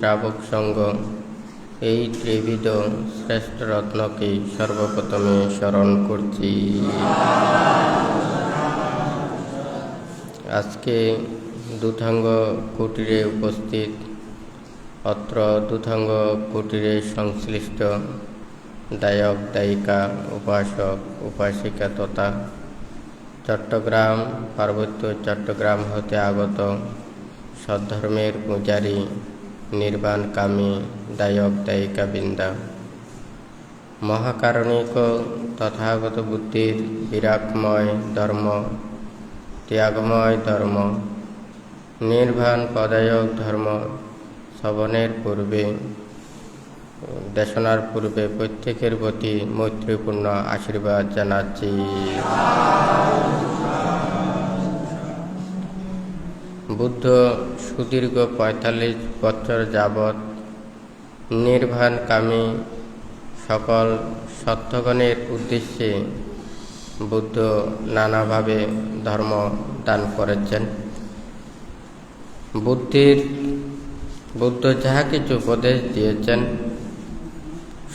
শ্রাবক সঙ্গ এই ত্রিবিধ শ্রেষ্ঠ রত্নকে সর্বপ্রথমে স্মরণ করছি। আজকে দুধাঙ্গ কুটিরে উপস্থিত অত্র দুধাঙ্গ কুটিরে সংশ্লিষ্ট দায়ক দায়িকা, উপাসক উপাসিকা তথা চট্টগ্রাম পার্বত্য চট্টগ্রাম হতে আগত সদ্ধর্মের পূজারী নির্বাণকামী দায়ক দায়িকা বৃন্দা, মহাকারণিক তথাগত বুদ্ধির বিরাগময় ধর্ম, ত্যাগময় ধর্ম, নির্বাণ পদায়ক ধর্ম শ্রবণের পূর্বে দেশনার পূর্বে প্রত্যেকের প্রতি মৈত্রীপূর্ণ আশীর্বাদ জানাচ্ছি। বুদ্ধ সুদীর্ঘ ৪৫ বছর যাবৎ নির্বাণকামী সকল সত্যগণের উদ্দেশ্যে বুদ্ধ নানাভাবে ধর্ম দান করেছেন। বুদ্ধ যাহা কিছু উপদেশ দিয়েছেন,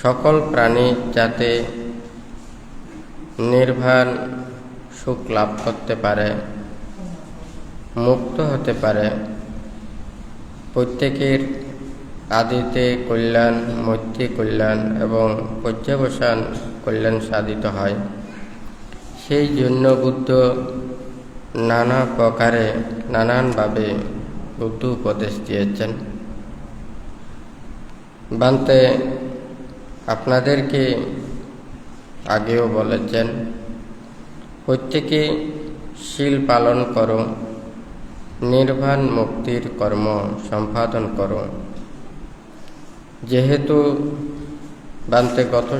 সকল প্রাণী যাতে নির্বাণ সুখ লাভ করতে পারে, মুক্ত হতে পারে, প্রত্যেকের আদিতে কল্যাণ, মধ্যে কল্যাণ এবং পর্যবসান কল্যাণ সাধিত হয়, সেই জন্য বুদ্ধ নানা প্রকারে নানানভাবে বুদ্ধ উপদেশ দিয়েছেন। বান্তে আপনাদেরকে আগেও বলেছেন, প্রত্যেকে শীল পালন করো, নির্বাণ মুক্তির কর্ম সম্পাদন করো। যেহেতু বান্তে গত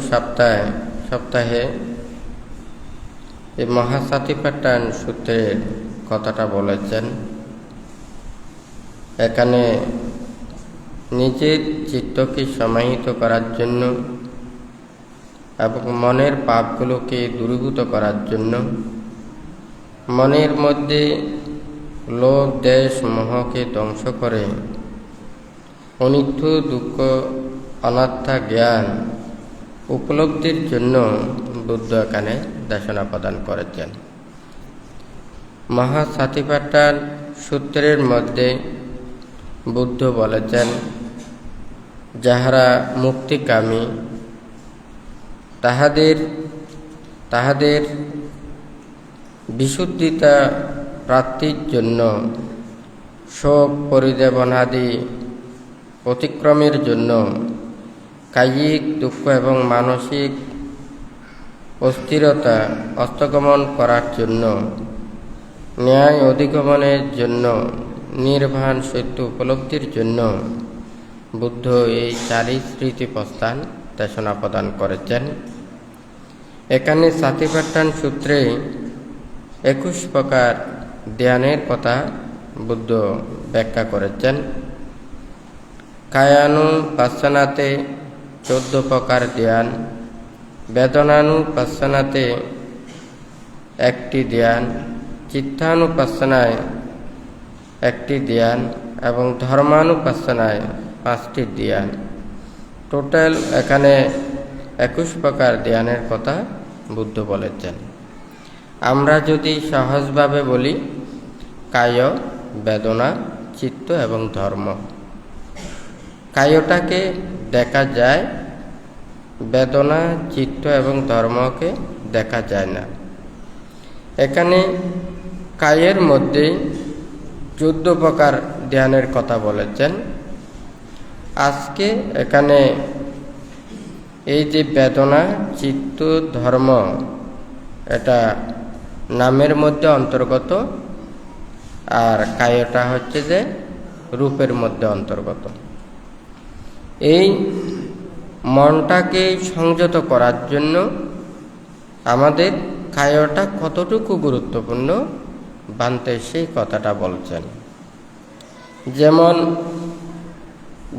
সপ্তাহে এই মহাসাতিপাট্টায়ন সূত্রের কথাটা বলেছেন, এখানে নিজের চিত্তকে সমাহিত করার জন্য এবং মনের পাপগুলোকে দূরীভূত করার জন্য, মনের মধ্যে লোভ দেশ মোহকে ধ্বংস করে অনিত্য দুঃখ অনাত্মা জ্ঞান উপলব্ধির জন্য বুদ্ধ এখানে দেশনা প্রদান করেছেন। মহাসাতিপাট্টায়ন সূত্রের মধ্যে বুদ্ধ বলেছেন, যাহারা মুক্তিকামী তাহাদের বিশুদ্ধিতা প্রাপ্তির জন্য শোক পরিদেবনাদি অতিক্রমের জন্য, কায়িক দুঃখ এবং মানসিক অস্থিরতা অস্তগমন করার জন্য, ন্যায় অধিগমনের জন্য, নির্বাণ সত্য উপলব্ধির জন্য বুদ্ধ এই ৪ স্মৃতি প্রস্থান দেশনা প্রদান করেছেন। এখানে সাতিপাট্টায়ন সূত্রে ২১ প্রকার ধ্যানের কথা বুদ্ধ ব্যাখ্যা করেছেন। কায়ানুপাসনাতে ১৪ প্রকার ধ্যান, বেদনানুপাসনাতে ১টি ধ্যান, চিত্তানুপাসনায় ১টি ধ্যান এবং ধর্মানুপাসনায় ৫টি ধ্যান। টোটাল এখানে ২১ প্রকার ধ্যানের কথা বুদ্ধ বলেছেন। আমরা যদি সহজভাবে বলি, কায়, বেদনা, চিত্ত এবং ধর্ম। কায়টাকে দেখা যায়, বেদনা, চিত্ত এবং ধর্মকে দেখা যায় না। এখানে কায়ের মধ্যে ১৪ প্রকার ধ্যানের কথা বলেছেন। আজকে এখানে এই যে বেদনা, চিত্ত, ধর্ম, এটা নামের মধ্যে অন্তর্গত, আর কায়টা হচ্ছে যে রূপের মধ্যে অন্তর্গত। এই মনটাকে সংযত করার জন্য আমাদের কায়টা কতটুকু গুরুত্বপূর্ণ বান্তে সেই কথাটা বলছেন। যেমন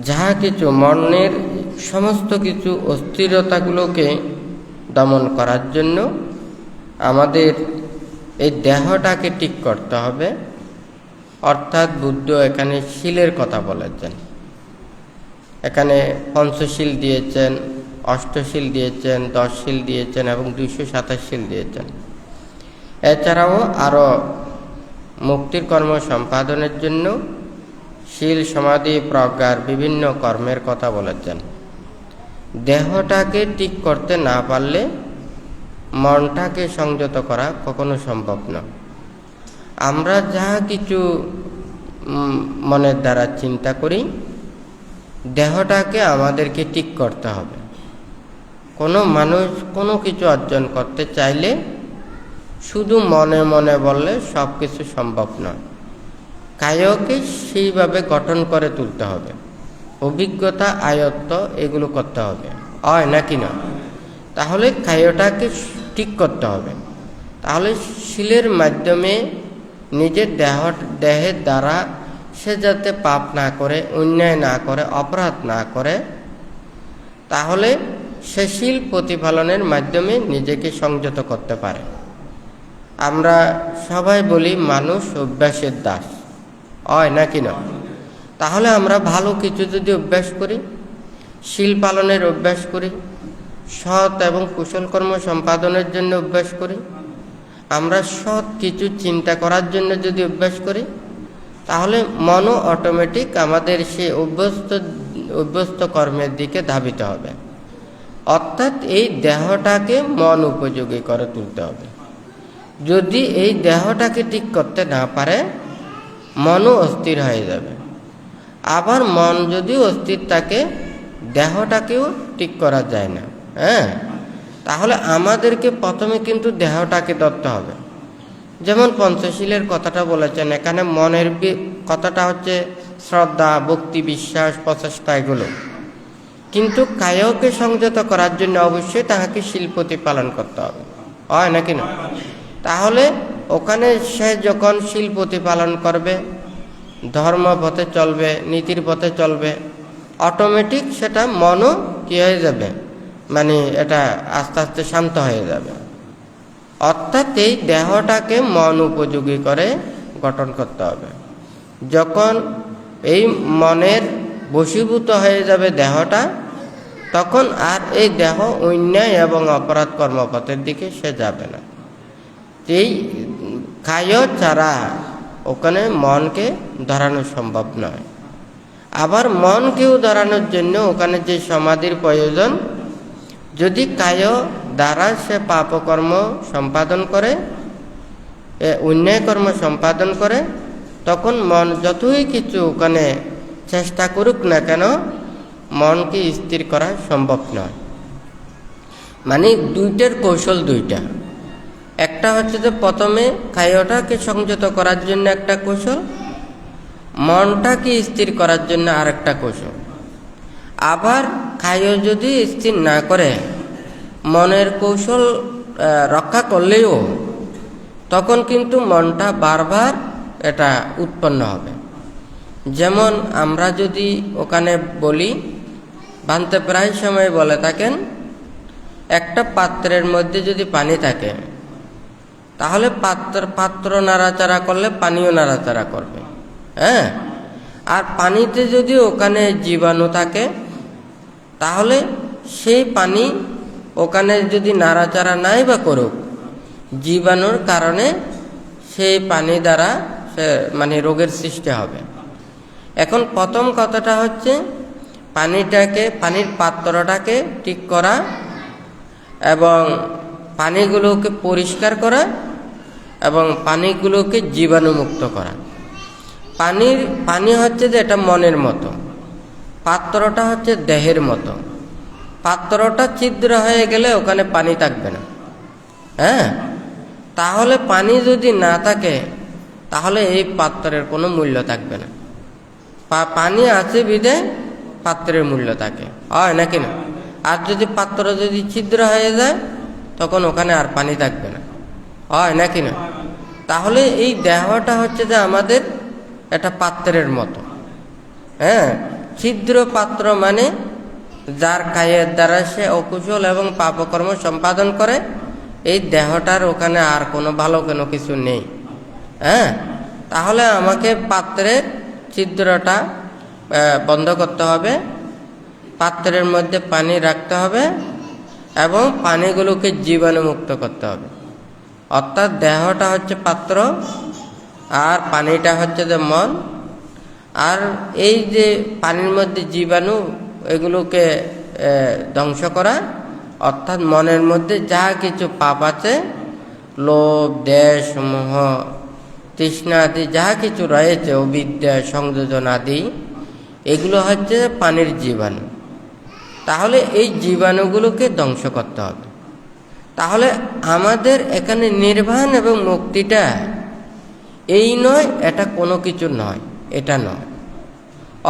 যাহা কিছু মনের সমস্ত কিছু অস্থিরতাগুলোকে দমন করার জন্য আমাদের এই দেহটাকে ঠিক করতে হবে। অর্থাৎ বুদ্ধ এখানে শীলের কথা বলেছেন। এখানে পঞ্চশীল দিয়েছেন, অষ্টশীল দিয়েছেন, 10 শীল দিয়েছেন এবং 227 শীল দিয়েছেন। এছাড়াও আরও মুক্তির কর্ম সম্পাদনের জন্য শীল, সমাধি, প্রজ্ঞার বিভিন্ন কর্মের কথা বলেছেন। দেহটাকে ঠিক করতে না পারলে মনটাকে সংযত করা কখনো সম্ভব নয়। আমরা যা কিছু মনের দ্বারা চিন্তা করি, দেহটাকে আমাদেরকে ঠিক করতে হবে। কোনো মানুষ কোনো কিছু অর্জন করতে চাইলে শুধু মনে মনে বললে সব কিছু সম্ভব নয়। কায়কে সেইভাবে গঠন করে তুলতে হবে, অভিজ্ঞতা, আয়ত্ত এগুলো করতে হবে, হয় নাকি না? তাহলে কায়টাকে ঠিক করতে হবে। তাহলে শীলের মাধ্যমে নিজের দেহের দ্বারা সে যাতে পাপ না করে, অন্যায় না করে, অপরাধ না করে, তাহলে সে শীল প্রতিপালনের মাধ্যমে নিজেকে সংযত করতে পারে। আমরা সবাই বলি মানুষ অভ্যাসের দাস, হয় নাকি না? তাহলে আমরা ভালো কিছু যদি অভ্যাস করি, শীল পালনের অভ্যাস করি, সৎ এবং কুশল কর্ম সম্পাদনের জন্য অভ্যাস করি, আমরা সৎ কিছু চিন্তা করার জন্য যদি অভ্যাস করি, তাহলে মনও অটোমেটিক আমাদের সেই অভ্যস্ত কর্মের দিকে ধাবিত হবে। অর্থাৎ এই দেহটাকে মন উপযোগী করে তুলতে হবে। যদি এই দেহটাকে ঠিক করতে না পারে, মনও অস্থির হয়ে যাবে। আবার মন যদি অস্থির থাকে, দেহটাকেও ঠিক করা যায় না। তাহলে আমাদেরকে প্রথমে কিন্তু দেহটাকে ধরতে হবে। যেমন পঞ্চশীলের কথাটা বলেছেন, এখানে মনের কথাটা হচ্ছে শ্রদ্ধা, ভক্তি, বিশ্বাস, প্রচেষ্টা এগুলো। কিন্তু কায়কে সংযত করার জন্য অবশ্যই তাহাকে শীল প্রতিপালন করতে হবে, হয় নাকি না? তাহলে ওখানে সে যখন শীল প্রতিপালন করবে, ধর্ম পথে চলবে, নীতির পথে চলবে, অটোমেটিক সেটা মনও কি হয়ে যাবে, মানে এটা আস্তে আস্তে শান্ত হয়ে যাবে। অর্থাৎ এই দেহটাকে মন উপযোগী করে গঠন করতে হবে। যখন এই মনের বশীভূত হয়ে যাবে দেহটা, তখন আর এই দেহ অন্যায় এবং অপরাধ কর্মপথের দিকে সে যাবে না। এই কায় ছাড়া ওখানে মনকে ধরানো সম্ভব নয়। আবার মনকেও ধরানোর জন্য ওখানে যে সমাধির প্রয়োজন, যদি কায় দ্বারা সে পাপকর্ম সম্পাদন করে, অন্যায় কর্ম সম্পাদন করে, তখন মন যতই কিছু ওখানে চেষ্টা করুক না কেন, মনকে স্থির করা সম্ভব নয়। মানে দুইটার কৌশল দুইটা। একটা হচ্ছে যে প্রথমে কায়টাকে সংযত করার জন্য একটা কৌশল, মনটাকে স্থির করার জন্য আরেকটা কৌশল। আবার কায় যদি স্থির না করে, মনের কৌশল রক্ষা করলেও তখন কিন্তু মনটা বারবার এটা উৎপন্ন হবে। যেমন আমরা যদি ওখানে বলি, ভান্তে প্রায় সময় বলে থাকেন, একটা পাত্রের মধ্যে যদি পানি থাকে, তাহলে পাত্র নাড়াচাড়া করলে পানিও নাড়াচাড়া করবে। আর পানিতে যদি ওখানে জীবাণু থাকে, তাহলে সেই পানি ওখানে যদি নাড়াচাড়া নাই বা করুক, জীবাণুর কারণে সেই পানি দ্বারা সে মানে রোগের সৃষ্টি হবে। এখন প্রথম কথাটা হচ্ছে পানির পাত্রটাকে ঠিক করা এবং পানিগুলোকে পরিষ্কার করা এবং পানিগুলোকে জীবাণুমুক্ত করা। পানি হচ্ছে যে এটা মনের মতো, পাত্রটা হচ্ছে দেহের মতো। পাত্রটা ছিদ্র হয়ে গেলে ওখানে পানি থাকবে না। তাহলে পানি যদি না থাকে, তাহলে এই পাত্রের কোনো মূল্য থাকবে না। পানি আছে বিধে পাত্রের মূল্য থাকে, হয় নাকি না? আর যদি পাত্র যদি ছিদ্র হয়ে যায়, তখন ওখানে আর পানি থাকবে না, হয় নাকি না? তাহলে এই দেহটা হচ্ছে যে আমাদের একটা পাত্রের মতো। ছিদ্র পাত্র মানে যার কায়ের দ্বারা সে অকুশল এবং পাপকর্ম সম্পাদন করে, এই দেহটার ওখানে আর কোনো ভালো কোনো কিছু নেই। তাহলে আমাকে পাত্রের ছিদ্রটা বন্ধ করতে হবে পাত্রের মধ্যে পানি রাখতে হবে এবং পানিগুলোকে জীবাণুমুক্ত করতে হবে। অর্থাৎ দেহটা হচ্ছে পাত্র আর পানিটা হচ্ছে যে মন। আর এই যে পানির মধ্যে জীবাণু এগুলোকে ধ্বংস করা, অর্থাৎ মনের মধ্যে যা কিছু পাপ আছে, লোভ, দ্বেষ, মোহ, তৃষ্ণা আদি যা কিছু রয়েছে, অবিদ্যা, সংযোজন আদি, এগুলো হচ্ছে পানির জীবাণু। তাহলে এই জীবাণুগুলোকে ধ্বংস করতে হবে। তাহলে আমাদের এখানে নির্বাণ এবং মুক্তিটা এই নয়, এটা কোনো কিছু নয়, এটা নয়।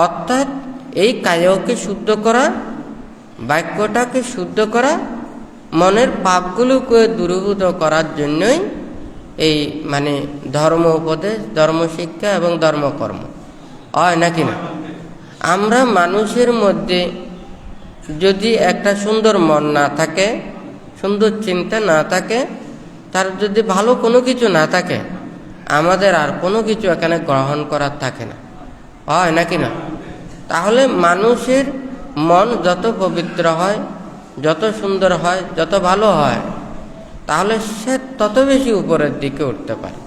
অর্থাৎ এই কায়কে শুদ্ধ করা, বাক্যটাকে শুদ্ধ করা, মনের পাপগুলোকে দূরীভূত করার জন্যই এই মানে ধর্ম উপদেশ, ধর্মশিক্ষা এবং ধর্মকর্ম হয় নাকি না? আমরা মানুষের মধ্যে যদি একটা সুন্দর মন না থাকে, সুন্দর চিন্তা না থাকে, তার যদি ভালো কোনো কিছু না থাকে, আমাদের আর কোনো কিছু এখানে গ্রহণ করার থাকে না, হয় নাকি না? তাহলে মানুষের মন যত পবিত্র হয়, যত সুন্দর হয়, যত ভালো হয়, তাহলে সে তত বেশি উপরের দিকে উঠতে পারে,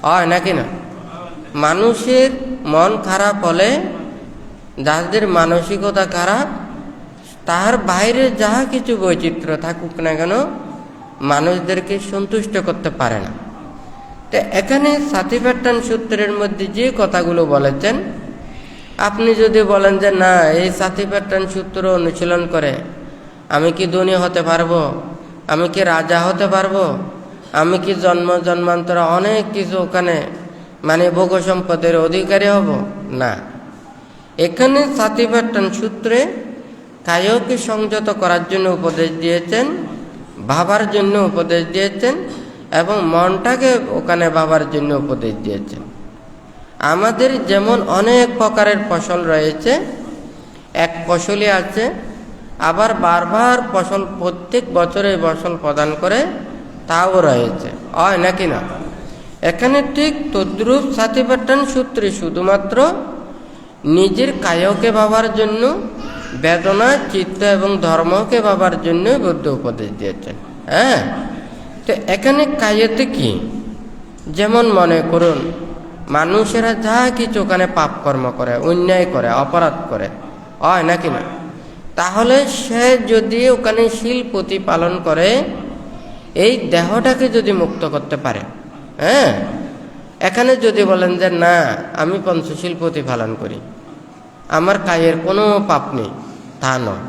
হয় নাকি না? মানুষের মন খারাপ হলে, যাদের মানসিকতা খারাপ, তার বাইরে যা কিছু বৈচিত্র্য থাকুক না কেন, মানুষদেরকে সন্তুষ্ট করতে পারে না। তো এখানে সাতিপাট্টান সূত্রের মধ্যে যে কথাগুলো বলেছেন, আপনি যদি বলেন যে না, এই সাতিপাট্টান সূত্র অনুশীলন করে আমি কি ধনী হতে পারবো, আমি কি রাজা হতে পারবো, আমি কি জন্ম জন্মান্তর অনেক কিছু ওখানে মানে ভোগ সম্পদের অধিকারী হব, না। এখানে সাতিপাট্টান সূত্রে কায়কে সংযত করার জন্য উপদেশ দিয়েছেন, ভাবার জন্য উপদেশ দিয়েছেন এবং মনটাকে ওখানে ভাবার জন্য উপদেশ দিয়েছেন। আমাদের যেমন অনেক প্রকারের ফসল রয়েছে, এক ফসলই আছে, আবার বারবার ফসল প্রত্যেক বছরে ফসল প্রদান করে তাও রয়েছে, হয় নাকি না? এখানে ঠিক তদ্রূপ সাতিপাট্টান সূত্রে শুধুমাত্র নিজের কায়কে ভাবার জন্য, বেদনা, চিত্ত এবং ধর্মকে ভাবার জন্য বুদ্ধ উপদেশ দিয়েছেন। হ্যাঁ, তো এখানে কায়তে কি, যেমন মনে করুন মানুষেরা যা কিছু ওখানে পাপ কর্ম করে, অন্যায় করে, অপরাধ করে, হয় নাকি না? তাহলে সে যদি ওখানে শীল প্রতিপালন করে, এই দেহটাকে যদি মুক্ত করতে পারে, হ্যাঁ, এখানে যদি বলেন যে না, আমি পঞ্চশীল প্রতিপালন করি, আমার কায়ের কোনো পাপ নেই, তা নয়।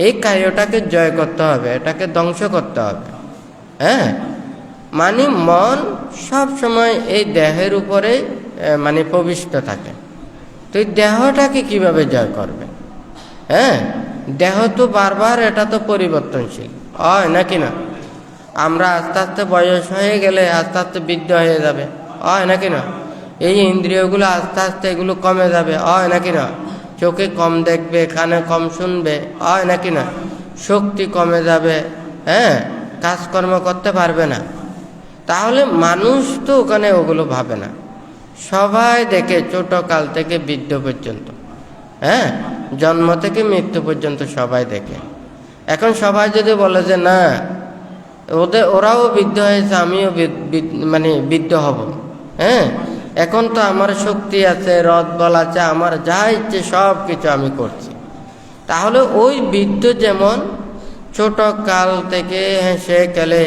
এই কায়টাকে জয় করতে হবে, এটাকে ধ্বংস করতে হবে। হ্যাঁ, মানে মন সব সময় এই দেহের উপরে মানে প্রবিষ্ট থাকে। তো এই দেহটাকে কিভাবে জয় করবে? হ্যাঁ, দেহ তো বারবার, এটা তো পরিবর্তনশীল, হয় নাকি না? আমরা আস্তে আস্তে বয়স হয়ে গেলে আস্তে আস্তে বৃদ্ধ হয়ে যাবে, হয় নাকি না? এই ইন্দ্রিয়গুলো আস্তে আস্তে এগুলো কমে যাবে, হয় নাকি না? চোখে কম দেখবে, কানে কম শুনবে, হয় নাকি না? শক্তি কমে যাবে, হ্যাঁ, কাজকর্ম করতে পারবে না। তাহলে মানুষ তো ওখানে ওগুলো ভাবে না। সবাই দেখে, ছোট কাল থেকে বৃদ্ধ পর্যন্ত, হ্যাঁ, জন্ম থেকে মৃত্যু পর্যন্ত সবাই দেখে। এখন সবাই যদি বলে যে না, ওরাও বৃদ্ধ হয়েছে, আমিও মানে বৃদ্ধ হব, হ্যাঁ, এখন তো আমার শক্তি আছে, রথ বল আছে, আমার যা ইচ্ছে সব কিছু আমি করছি, তাহলে ওই বৃদ্ধ যেমন ছোট কাল থেকে হেসে খেলে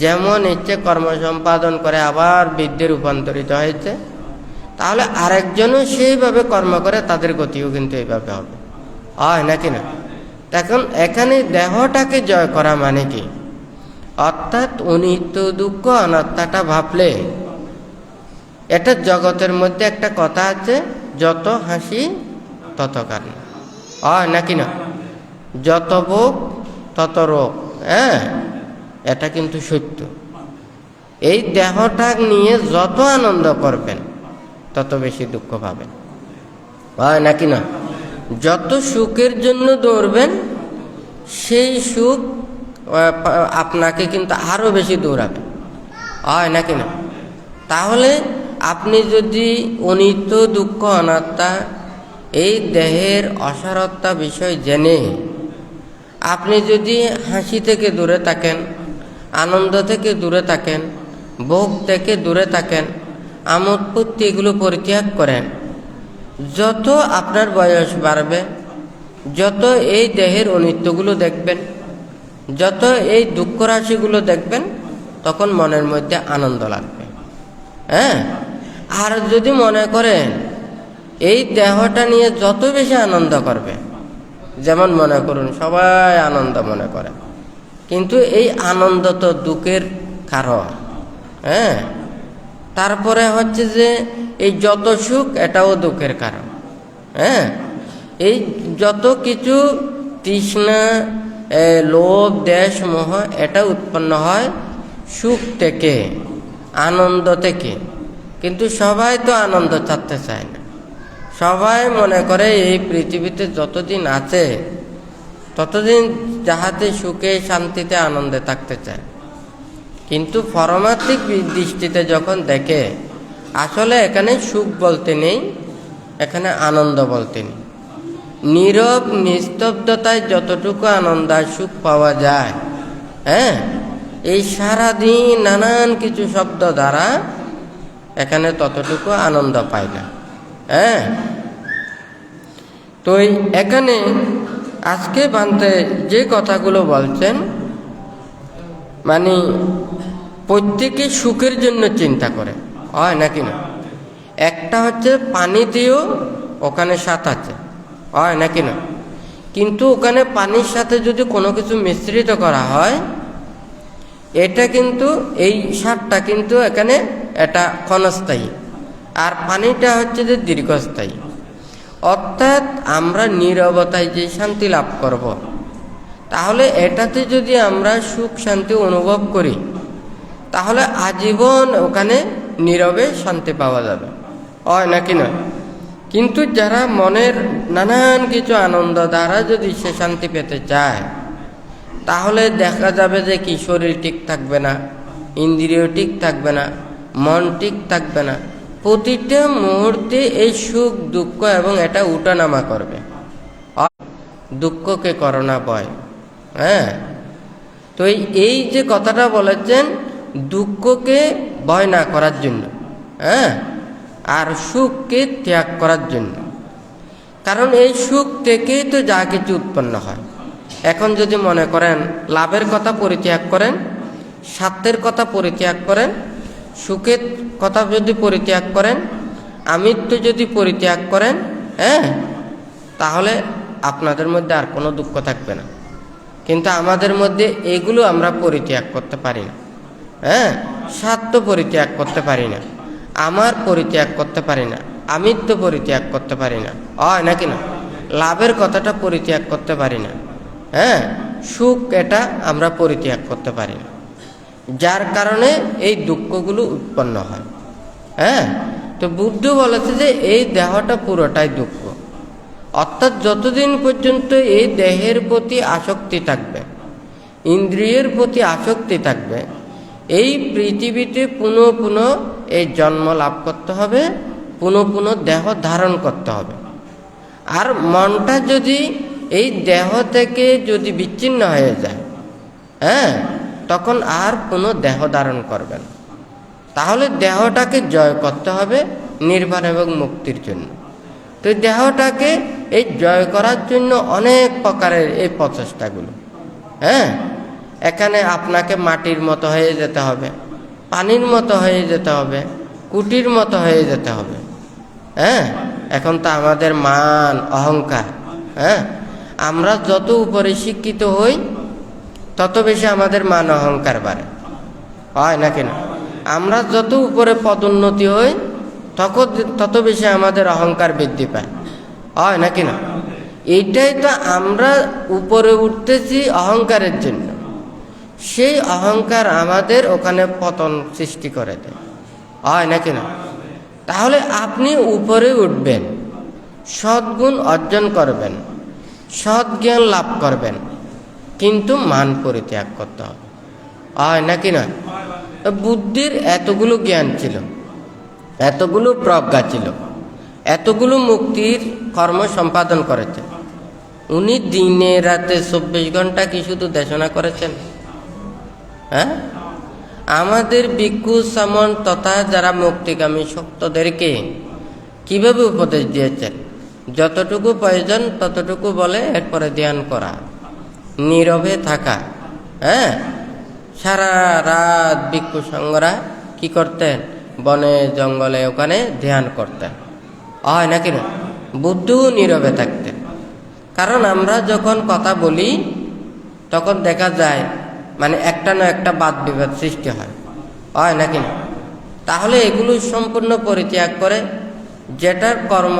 যেমন ইচ্ছে কর্ম সম্পাদন করে আবার বৃদ্ধে রূপান্তরিত হয়েছে, তাহলে আরেকজনও সেইভাবে কর্ম করে, তাদের গতিও কিন্তু এইভাবে হবে, হয় নাকি না? এখন এখানে দেহটাকে জয় করা মানে কি? অর্থাৎ অনিত্য দুঃখ অনাত্মাটা ভাবলে, এটা জগতের মধ্যে একটা কথা আছে, যত হাসি তত কান্না, হয় নাকি না? যত ভোগ তত রোগ, হ্যাঁ, এটা কিন্তু সত্য। এই দেহটা নিয়ে যত আনন্দ করবেন তত বেশি দুঃখ পাবেন, হয় নাকি না? যত সুখের জন্য দৌড়বেন, সেই সুখ আপনাকে কিন্তু আরো বেশি দৌড়াবে, হয় নাকি না? তাহলে আপনি যদি অনিত্য দুঃখ অনাত্মা এই দেহের অসারতা বিষয় জেনে আপনি যদি হাসি থেকে দূরে থাকেন, আনন্দ থেকে দূরে থাকেন, ভোগ থেকে দূরে থাকেন, আমোদ ফুর্তি এগুলো পরিত্যাগ করেন, যত আপনার বয়স বাড়বে, যত এই দেহের অনিত্যগুলো দেখবেন, যত এই দুঃখ রাশিগুলো দেখবেন, তখন মনের মধ্যে আনন্দ লাগবে। হ্যাঁ, আর যদি মনে করেন এই দেহটা নিয়ে যত বেশি আনন্দ করবে, যেমন মনে করুন সবাই আনন্দ মনে করে, কিন্তু এই আনন্দ তো দুঃখের কারণ। হ্যাঁ, তারপরে হচ্ছে যে এই যত সুখ এটাও দুঃখের কারণ। হ্যাঁ, এই যত কিছু তৃষ্ণা, লোভ, দেশ, মোহ এটা উৎপন্ন হয় সুখ থেকে, আনন্দ থেকে। কিন্তু সবাই তো আনন্দ চাইতে চায় না। সবাই মনে করে এই পৃথিবীতে যতদিন আছে ততদিন যাহাতে সুখে, শান্তিতে, আনন্দে থাকতে চায়। কিন্তু পারমার্থিক দৃষ্টিতে যখন দেখে আসলে এখানে সুখ বলতে নেই, এখানে আনন্দ বলতে নেই। নীরব নিস্তব্ধতায় যতটুকু আনন্দ আর সুখ পাওয়া যায়, হ্যাঁ, এই সারাদিন নানান কিছু শব্দ দ্বারা এখানে ততটুকু আনন্দ পায় না। হ্যাঁ, তো এখানে আজকে বানতে যে কথাগুলো বলছেন, মানে প্রত্যেকে সুখের জন্য চিন্তা করে, হয় নাকি না? একটা হচ্ছে পানিতেও ওখানে স্বাদ আছে, হয় নাকি না? কিন্তু ওখানে পানির সাথে যদি কোনো কিছু মিশ্রিত করা হয়, এটা কিন্তু এই স্বাদটা কিন্তু এখানে এটা ক্ষণস্থায়ী, আর পানিটা হচ্ছে যে দীর্ঘস্থায়ী। অর্থাৎ আমরা নীরবতায় যে শান্তি লাভ করব, তাহলে এটাতে যদি আমরা সুখ শান্তি অনুভব করি, তাহলে আজীবন ওখানে নীরবে শান্তি পাওয়া যাবে, হয় নাকি না? কিন্তু যারা মনের নানান কিছু আনন্দ দ্বারা যদি সে শান্তি পেতে চায়, তাহলে দেখা যাবে যে কি শরীর ঠিক থাকবে না, ইন্দ্রিয় ঠিক থাকবে না, মন ঠিক থাকবে না। প্রতিটা মুহূর্তে এই সুখ দুঃখ এবং এটা উঠানামা করবে। দুঃখকে করোনা ভয়। হ্যাঁ, তো এই যে কথাটা বলেছেন, দুঃখকে ভয় না করার জন্য, হ্যাঁ, আর সুখকে ত্যাগ করার জন্য। কারণ এই সুখ থেকেই তো যা কিছু উৎপন্ন হয়। এখন যদি মনে করেন লাভের কথা পরিত্যাগ করেন, স্বার্থের কথা পরিত্যাগ করেন, সুখের কথা যদি পরিত্যাগ করেন, আমিত্ব যদি পরিত্যাগ করেন, হ্যাঁ, তাহলে আপনাদের মধ্যে আর কোনো দুঃখ থাকবে না। কিন্তু আমাদের মধ্যে এগুলো আমরা পরিত্যাগ করতে পারি না। হ্যাঁ, স্বার্থ পরিত্যাগ করতে পারি না, আমার পরিত্যাগ করতে পারি না, আমিত্ব পরিত্যাগ করতে পারি না, হয় নাকি না? লাভের কথাটা পরিত্যাগ করতে পারি না। হ্যাঁ, সুখ এটা আমরা পরিত্যাগ করতে পারি না, যার কারণে এই দুঃখগুলো উৎপন্ন হয়। হ্যাঁ, তো বুদ্ধ বলেছে যে এই দেহটা পুরোটাই দুঃখ। অর্থাৎ যতদিন পর্যন্ত এই দেহের প্রতি আসক্তি থাকবে, ইন্দ্রিয়ের প্রতি আসক্তি থাকবে, এই পৃথিবীতে পুনঃ পুনঃ এই জন্ম লাভ করতে হবে, পুনঃ পুনঃ দেহ ধারণ করতে হবে। আর মনটা যদি এই দেহ থেকে যদি বিচ্ছিন্ন হয়ে যায়, হ্যাঁ, তখন আর কোনো দেহ ধারণ করবেন। তাহলে দেহটাকে জয় করতে হবে নির্বাণ এবং মুক্তির জন্য। তো দেহটাকে এই জয় করার জন্য অনেক প্রকারের এই প্রচেষ্টাগুলো। হ্যাঁ, এখানে আপনাকে মাটির মতো হয়ে যেতে হবে, পানির মতো হয়ে যেতে হবে, কুটির মতো হয়ে যেতে হবে। হ্যাঁ, এখন তো আমাদের মান অহংকার, হ্যাঁ, আমরা যত উপরে শিক্ষিত হই তত বেশি আমাদের মান অহংকার বাড়ে, হয় নাকি না? আমরা যত উপরে পদোন্নতি হই তত বেশি আমাদের অহংকার বৃদ্ধি পায়, হয় নাকি না? এইটাই তো আমরা উপরে উঠতেছি অহংকারের জন্য, সেই অহংকার আমাদের ওখানে পতন সৃষ্টি করে দেয়, হয় নাকি না? তাহলে আপনি উপরে উঠবেন, সদ্গুণ অর্জন করবেন, সৎ জ্ঞান লাভ করবেন, কিন্তু মান পরিত্যাগ করতে হবে, হয় নাকি না? বুদ্ধির এতগুলো জ্ঞান ছিল, এতগুলো প্রজ্ঞা ছিল, এতগুলো মুক্তির কর্ম সম্পাদন করেছেন। উনি দিনে রাতে 24 ঘন্টা কি শুধু দেশনা করেছেন? হ্যাঁ, আমাদের ভিক্ষু সামন তথা যারা মুক্তিগামী শক্তদেরকে কিভাবে উপদেশ দিয়েছেন? যতটুকু প্রয়োজন ততটুকু বলে, এরপরে ধ্যান করা, নীরবে থাকা। হ্যাঁ, সারা রাত ভিক্ষু সংঘরা কি করতেন? বনে জঙ্গলে ওখানে ধ্যান করতেন, হয় নাকি না? বুদ্ধও নীরবে থাকতেন। কারণ আমরা যখন কথা বলি তখন দেখা যায় মানে একটা না একটা বাদ বিবাদ সৃষ্টি হয় নাকি না? তাহলে এগুলো সম্পূর্ণ পরিত্যাগ করে যেটার কর্ম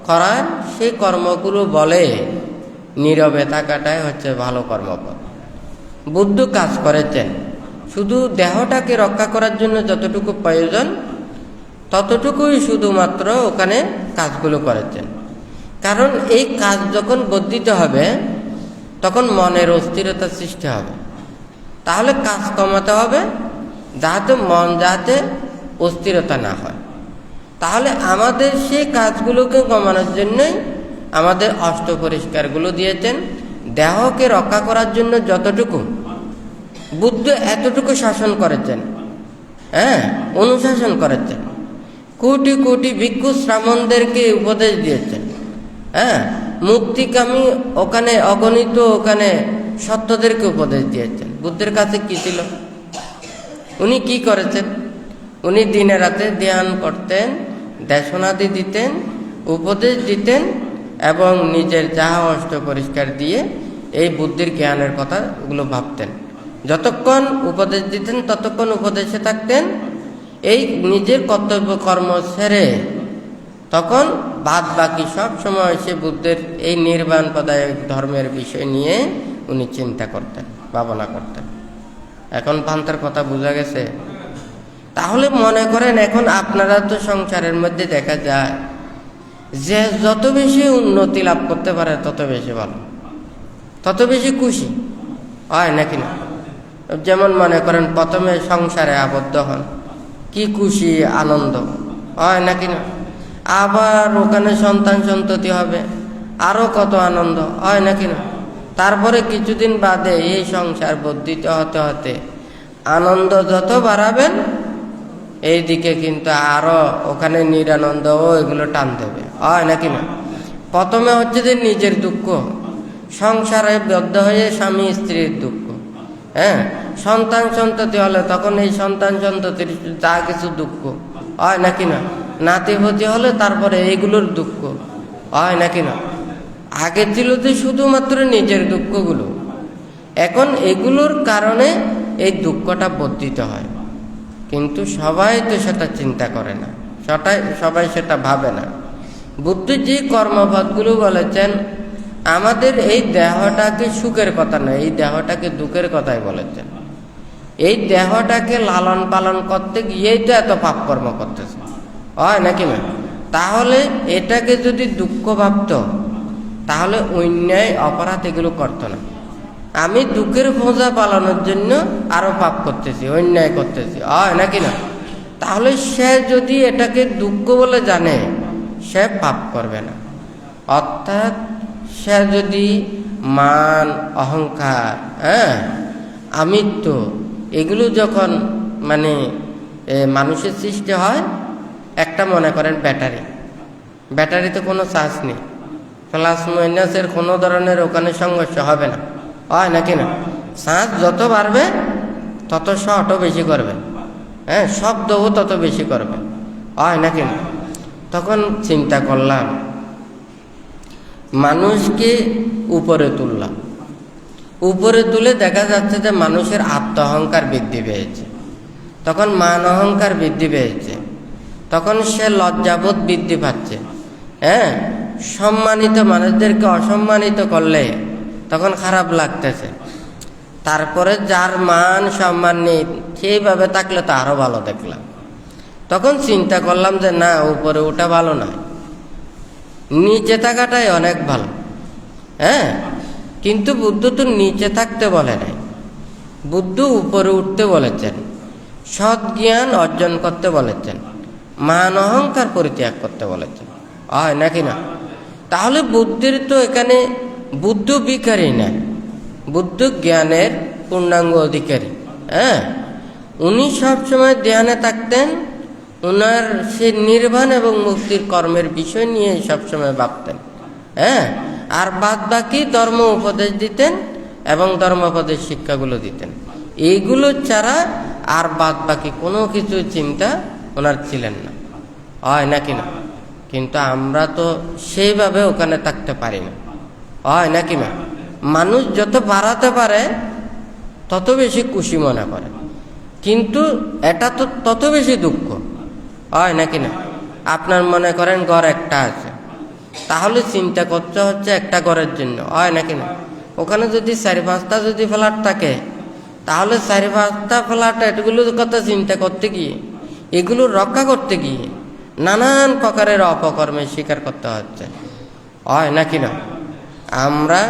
করার সেই কর্মগুলো বলে নীরবে থাকাটাই হচ্ছে ভালো কর্মপথ। বুদ্ধ কাজ করেছেন, শুধু দেহটাকে রক্ষা করার জন্য যতটুকু প্রয়োজন ততটুকুই শুধুমাত্র ওখানে কাজগুলো করেছেন। কারণ এই কাজ যখন বর্ধিত হবে তখন মনের অস্থিরতা সৃষ্টি হবে। তাহলে কাজ কমাতে হবে যাতে মন যাতে অস্থিরতা না হয়। তাহলে আমাদের সেই কাজগুলোকে কমানোর জন্যই আমাদের অষ্ট পরিষ্কারগুলো দিয়েছেন। দেহকে রক্ষা করার জন্য যতটুকু বুদ্ধ এতটুকু শাসন করেছেন, হ্যাঁ, অনুশাসন করেছেন। কোটি কোটি ভিক্ষু শ্রামণদেরকে উপদেশ দিয়েছেন। হ্যাঁ, মুক্তিকামী ওখানে অগণিত ওখানে সত্যদেরকে উপদেশ দিয়েছেন। বুদ্ধের কাছে কি ছিল? উনি কি করেছেন? উনি দিনে রাতে ধ্যান করতেন, দেশনাদি দিতেন, উপদেশ দিতেন এবং নিজের যাহা অষ্ট পরিষ্কার দিয়ে এই বুদ্ধির জ্ঞানের কথা ওগুলো ভাবতেন। যতক্ষণ উপদেশ দিতেন ততক্ষণ উপদেশে থাকতেন। এই নিজের কর্তব্য কর্ম ছেড়ে তখন বাদ বাকি সব সময় সে বুদ্ধের এই নির্বাণ পদায়ক ধর্মের বিষয় নিয়ে উনি চিন্তা করতেন, ভাবনা করতেন। এখন পান্তার কথা বোঝা গেছে? তাহলে মনে করেন এখন আপনারা তো সংসারের মধ্যে দেখা যায় যে যত বেশি উন্নতি লাভ করতে পারে তত বেশি ভালো, তত বেশি খুশি, হয় নাকি না? যেমন মনে করেন প্রথমে সংসারে আবদ্ধ হন, কি খুশি আনন্দ, হয় নাকি না? আবার ওখানে সন্তান সন্ততি হবে, আরো কত আনন্দ, হয় নাকি না? তারপরে কিছুদিন বাদে এই সংসার বর্ধিত হতে হতে আনন্দ যত বাড়াবেন এইদিকে কিন্তু আরো ওখানে নিরানন্দ এগুলো টান দেবে, হয় নাকি না? প্রথমে হচ্ছে যে নিজের দুঃখ, সংসারে বদ্ধ হয়ে স্বামী স্ত্রীর দুঃখ, হ্যাঁ, সন্তান সন্ততি হলে তখন এই সন্তান সন্ততির যা কিছু দুঃখ, হয় নাকি না? নাতিপতি হলে তারপরে এইগুলোর দুঃখ, হয় নাকি না? আগে ছিল যে শুধুমাত্র নিজের দুঃখগুলো, এখন এগুলোর কারণে এই দুঃখটা বর্ধিত হয়। কিন্তু সবাই তো সেটা চিন্তা করে না, সবাই সেটা ভাবে না। বুদ্ধ যে কর্মপথগুলো বলেছেন আমাদের এই দেহটাকে সুখের কথা নয়, এই দেহটাকে দুঃখের কথাই বলেছেন। এই দেহটাকে লালন পালন করতে গিয়েই তো এত পাপ কর্ম করতেছে, হয় নাকি না? তাহলে এটাকে যদি দুঃখ ভাবত তাহলে অন্যায় অপরাধ এগুলো করতো না। আমি দুঃখের খোঁজা পালানোর জন্য আরো পাপ করতেছি, অন্যায় করতেছি, হয় নাকি না? তাহলে সে যদি এটাকে দুঃখ বলে জানে সে পাপ করবে না। অর্থাৎ সে যদি মান অহংকার, হ্যাঁ, আমিত্ব এগুলো যখন মানে মানুষের সৃষ্টি হয়, একটা মনে করেন ব্যাটারিতে কোনো চার্জ নেই, প্লাস মাইনাসের কোনো ধরনের ওখানে সংঘর্ষ হবে না, হয় নাকি না? চার্জ যত বাড়বে তত শর্টও বেশি করবে, হ্যাঁ, শব্দও তত বেশি করবে, হয় নাকি না? তখন চিন্তা করলাম মানুষকে উপরে তুললাম, উপরে তুলে দেখা যাচ্ছে যে মানুষের আত্ম অহংকার বৃদ্ধি পেয়েছে, তখন মান অহংকার বৃদ্ধি পেয়েছে, তখন সে লজ্জাবোধ বৃদ্ধি পাচ্ছে, হ্যাঁ, সম্মানিত মানুষদেরকে অসম্মানিত করলে তখন খারাপ লাগতেছে। তারপরে যার মান সম্মান নেই সেইভাবে থাকলে তো আরো ভালো দেখলাম। তখন চিন্তা করলাম যে না, উপরে ওঠা ভালো নয়, নিচে থাকাটাই অনেক ভালো, হ্যাঁ। কিন্তু বুদ্ধ তো নিচে থাকতে বলে নাই, বুদ্ধ উপরে উঠতে বলেছেন, সৎ জ্ঞান অর্জন করতে বলেছেন, মান অহংকার পরিত্যাগ করতে বলেছেন, হয় নাকি না? তাহলে বুদ্ধির তো এখানে বুদ্ধ বিকারী না, বুদ্ধ জ্ঞানের পূর্ণাঙ্গ অধিকারী। হ্যাঁ, উনি সবসময় ধ্যানে থাকতেন, উনার সে নির্বাণ এবং মুক্তির কর্মের বিষয় নিয়ে সবসময় ভাবতেন। হ্যাঁ, আর বাদ বাকি ধর্ম উপদেশ দিতেন এবং ধর্মোপদেশ শিক্ষাগুলো দিতেন। এইগুলো ছাড়া আর বাদ বাকি কোনো কিছু চিন্তা ওনার ছিলেন না। হয় নাকি না? কিন্তু আমরা তো সেইভাবে ওখানে থাকতে পারি না। হয় নাকি না? মানুষ যত বাড়াতে পারে তত বেশি খুশি মনে করে, কিন্তু এটা তো তত বেশি দুঃখ। হয় নাকি না? আপনার মনে করেন ঘর একটা আছে, তাহলে চিন্তা করতে হচ্ছে একটা ঘরের জন্য। হয় নাকি না? ওখানে যদি 4-5টা যদি ফ্ল্যাট থাকে, তাহলে 4-5টা ফ্ল্যাট এগুলোর কথা চিন্তা করতে গিয়ে, এগুলো রক্ষা করতে গিয়ে নানান প্রকারের অপকর্মের শিকার করতে হচ্ছে। হয় নাকি না? আমরা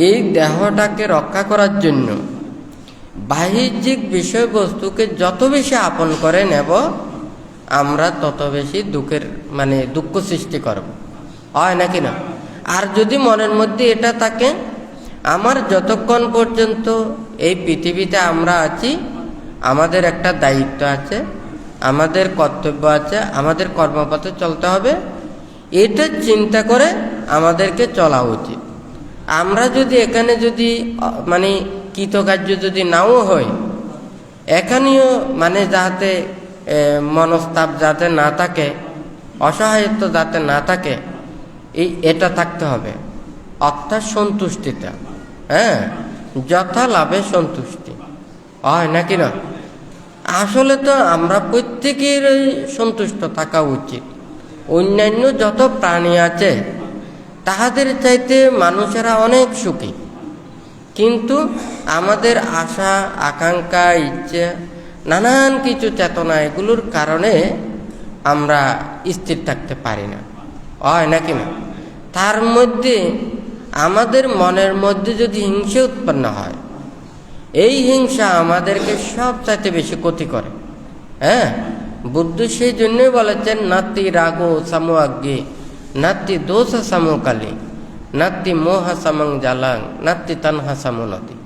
এই দেহটাকে রক্ষা করার জন্য বাহ্যিক বিষয়বস্তুকে যত বেশি আপন করে নেব, আমরা তত বেশি দুঃখ সৃষ্টি করব। হয় নাকি না? আর যদি মনের মধ্যে এটা থাকে, আমার যতক্ষণ পর্যন্ত এই পৃথিবীতে আমরা আছি, আমাদের একটা দায়িত্ব আছে, আমাদের কর্তব্য আছে, আমাদের কর্মপথে চলতে হবে, এটা চিন্তা করে আমাদেরকে চলা উচিত। আমরা যদি এখানে যদি কৃতকার্য যদি নাও হয়, এখানেও যাতে মনস্তাপ যাতে না থাকে, অসহায়ত্ব যাতে না থাকে, এটা থাকতে হবে, অর্থাৎ সন্তুষ্টিটা। হ্যাঁ, যথা লাভে সন্তুষ্টি। হয় নাকি না? আসলে তো আমরা প্রত্যেকের সন্তুষ্ট থাকা উচিত। অন্যান্য যত প্রাণী আছে তাহাদের চাইতে মানুষেরা অনেক সুখী, কিন্তু আমাদের আশা আকাঙ্ক্ষা ইচ্ছে নানান কিছু চেতনা, এগুলোর কারণে আমরা স্থির থাকতে পারি না। হয় নাকি না? তার মধ্যে আমাদের মনের মধ্যে যদি হিংসা উৎপন্ন হয়, এই হিংসা আমাদেরকে সবচাইতে বেশি ক্ষতি করে। হ্যাঁ, বুদ্ধ সেই জন্যই বলেছেন, নাতি রাগো সামো আজ্ঞে, নাতি দোষ সামো কালি, নাতি মোহা সামং জালাং, নাতি তানহা সামো নদী।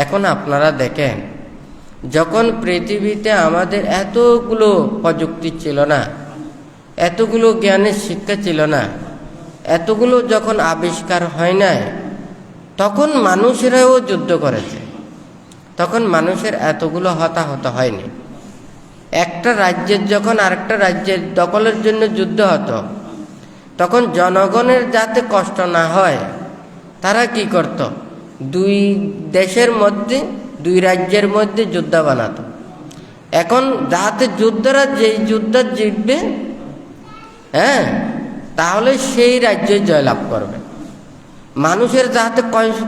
এখন আপনারা দেখেন, যখন পৃথিবীতে আমাদের এতগুলো প্রযুক্তি ছিল না, এতগুলো জ্ঞানের শিক্ষা ছিল না, এতগুলো যখন আবিষ্কার হয় নাই, তখন মানুষেরাও যুদ্ধ করেছে, তখন মানুষের এতগুলো হতাহত হয়নি। একটা রাজ্যের যখন আরেকটা রাজ্যের দখলের জন্য যুদ্ধ হতো, তখন জনগণের যাতে কষ্ট না হয়, তারা কি করত? দুই দেশের মধ্যে, দুই রাজ্যের মধ্যে যুদ্ধ বানাতো। এখন যাতে যুদ্ধরা যেই যুদ্ধ জিতবে, হ্যাঁ, তাহলে সেই রাজ্যে জয়লাভ করবে। মানুষের যাতে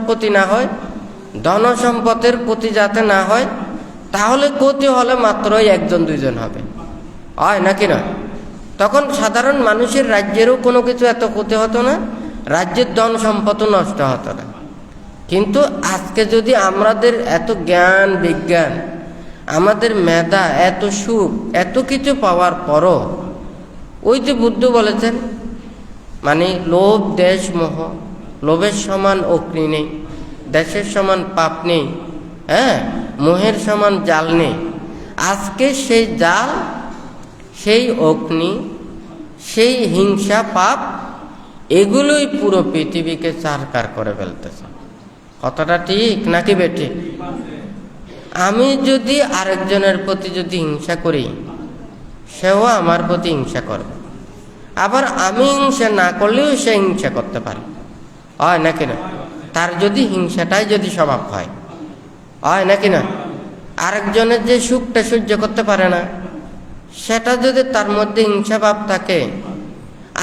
ক্ষতি না হয়, ধন সম্পদের ক্ষতি যাতে না হয়, তাহলে ক্ষতি হলে মাত্রই 1-2 হবে। হয় নাকি না? তখন সাধারণ মানুষের রাজ্যেরও কোনো কিছু এত ক্ষতি হতো না, রাজ্যের ধন সম্পদও নষ্ট হতো না। কিন্তু আজকে যদি আমাদের এত জ্ঞান বিজ্ঞান, আমাদের মেধা, এত সুখ, এত কিছু পাওয়ার পরও ওই যে বুদ্ধ বলেছেন, লোভ দেশ মোহ, লোভের সমান অগ্নি নেই, দেশের সমান পাপ নেই, হ্যাঁ, মোহের সমান জাল নেই। আজকে সেই জাল, সেই অগ্নি, সেই হিংসা পাপ, এগুলোই পুরো পৃথিবীকে ছারখার করে ফেলতেছে। কতটা ঠিক নাকি বেঠিক? আমি যদি আরেকজনের প্রতি যদি হিংসা করি, সেও আমার প্রতি হিংসা করবে। আবার আমি হিংসা না করলেও সে হিংসা করতে পারে। হয় নাকি না? তার যদি হিংসাটাই যদি স্বভাব হয়, হয় নাকি না? আরেকজনের যে সুখটা সহ্য করতে পারে না, সেটা যদি তার মধ্যে হিংসা ভাব থাকে,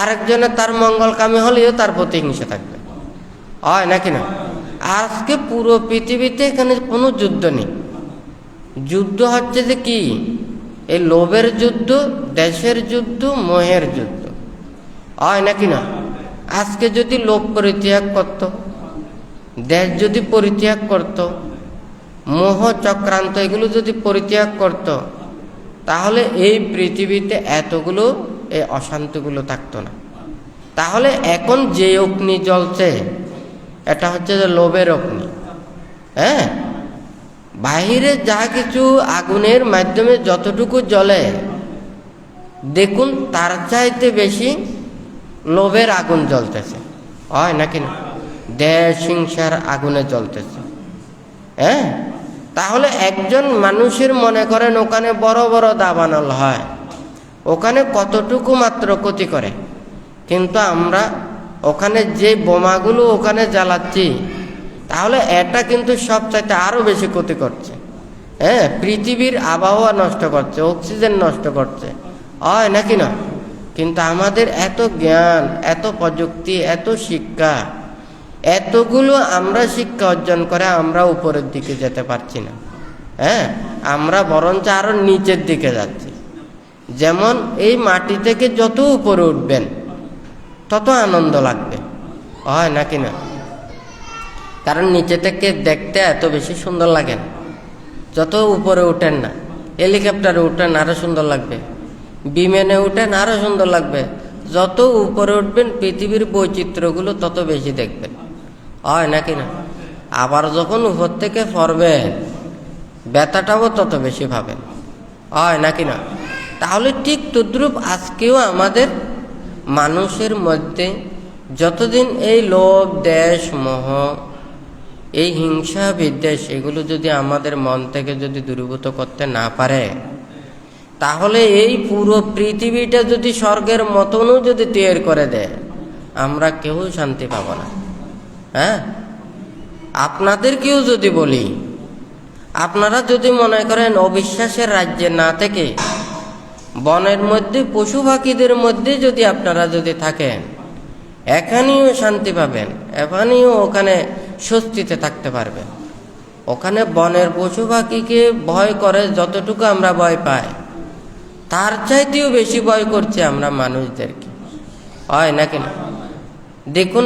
আরেকজনের তার মঙ্গলকামী হলেও তার প্রতি হিংসা থাকবে। হয় নাকি না? আজকে পুরো পৃথিবীতে এখানে কোনো যুদ্ধ নেই। যুদ্ধ হচ্ছে যে কি? এই লোভের যুদ্ধ, দেশের যুদ্ধ, মোহের যুদ্ধ। হয় নাকি না? আজকে যদি লোভ পরিত্যাগ করত, দেশ যদি পরিত্যাগ করত, মোহ চক্রান্ত এগুলো যদি পরিত্যাগ করত, তাহলে এই পৃথিবীতে এতগুলো এই অশান্তিগুলো থাকতো না। তাহলে এখন যে অগ্নি জ্বলছে এটা হচ্ছে যে লোভের অগ্নি। হ্যাঁ, বাহিরে যা কিছু আগুনের মাধ্যমে যতটুকু জ্বলে, দেখুন তার চাইতে বেশি লোভের আগুন জ্বলতেছে, হয় নাকি না? দেশ হিংসার আগুনে জ্বলতেছে। হ্যাঁ, তাহলে একজন মানুষের মনে করেন ওখানে বড় বড় দাবানল হয়, ওখানে কতটুকু মাত্র ক্ষতি করে, কিন্তু আমরা ওখানে যে বোমাগুলো ওখানে জ্বালাচ্ছি, তাহলে এটা কিন্তু সবচাইতে আরো বেশি ক্ষতি করছে। হ্যাঁ, পৃথিবীর আবহাওয়া নষ্ট করছে, অক্সিজেন নষ্ট করছে, হয় নাকি না? কিন্তু আমাদের এত জ্ঞান, এত প্রযুক্তি, এত শিক্ষা, এতগুলো আমরা শিক্ষা অর্জন করে আমরা উপরের দিকে যেতে পারছি না। হ্যাঁ, আমরা বরঞ্চ আরো নিচের দিকে যাচ্ছি। যেমন এই মাটি থেকে যত উপরে উঠবেন তত আনন্দ লাগবে, হয় নাকি না? কারণ নিচে থেকে দেখতে এত বেশি সুন্দর লাগে না। যত উপরে উঠেন না, হেলিকপ্টারে উঠেন আরো সুন্দর লাগবে, বিমানে উঠেন আরো সুন্দর লাগবে। যত উপরে উঠবেন পৃথিবীর বৈচিত্র্যগুলো তত বেশি দেখবেন, হয় নাকি না? আবার যখন উপর থেকে পড়বেন ব্যথাটাও তত বেশি পাবেন, হয় নাকি না? তাহলে ঠিক তদ্রূপ আজকেও আমাদের মানুষের মধ্যে যতদিন এই লোভ, দেশ, মোহ, এই হিংসা, বিদ্বেষ এগুলো যদি আমাদের মন থেকে যদি দূরীভূত করতে না পারে, তাহলে এই পুরো পৃথিবীটা যদি স্বর্গের মতনও যদি তৈরি করে দেয়, আমরা কেউ শান্তি পাব না। হ্যাঁ, আপনাদেরকেও যদি বলি, আপনারা যদি মনে করেন অবিশ্বাসের রাজ্যে না থেকে বনের মধ্যে পশু পাখিদের মধ্যে যদি আপনারা যদি থাকেন, এখানেও শান্তি পাবেন, এখানেও ওখানে স্বস্তিতে থাকতে পারবেন। ওখানে বনের পশু পাখিকে ভয় করে যতটুকু আমরা ভয় পাই, তার চাইতেও বেশি ভয় করছে আমরা মানুষদেরকে, হয় নাকি না? দেখুন,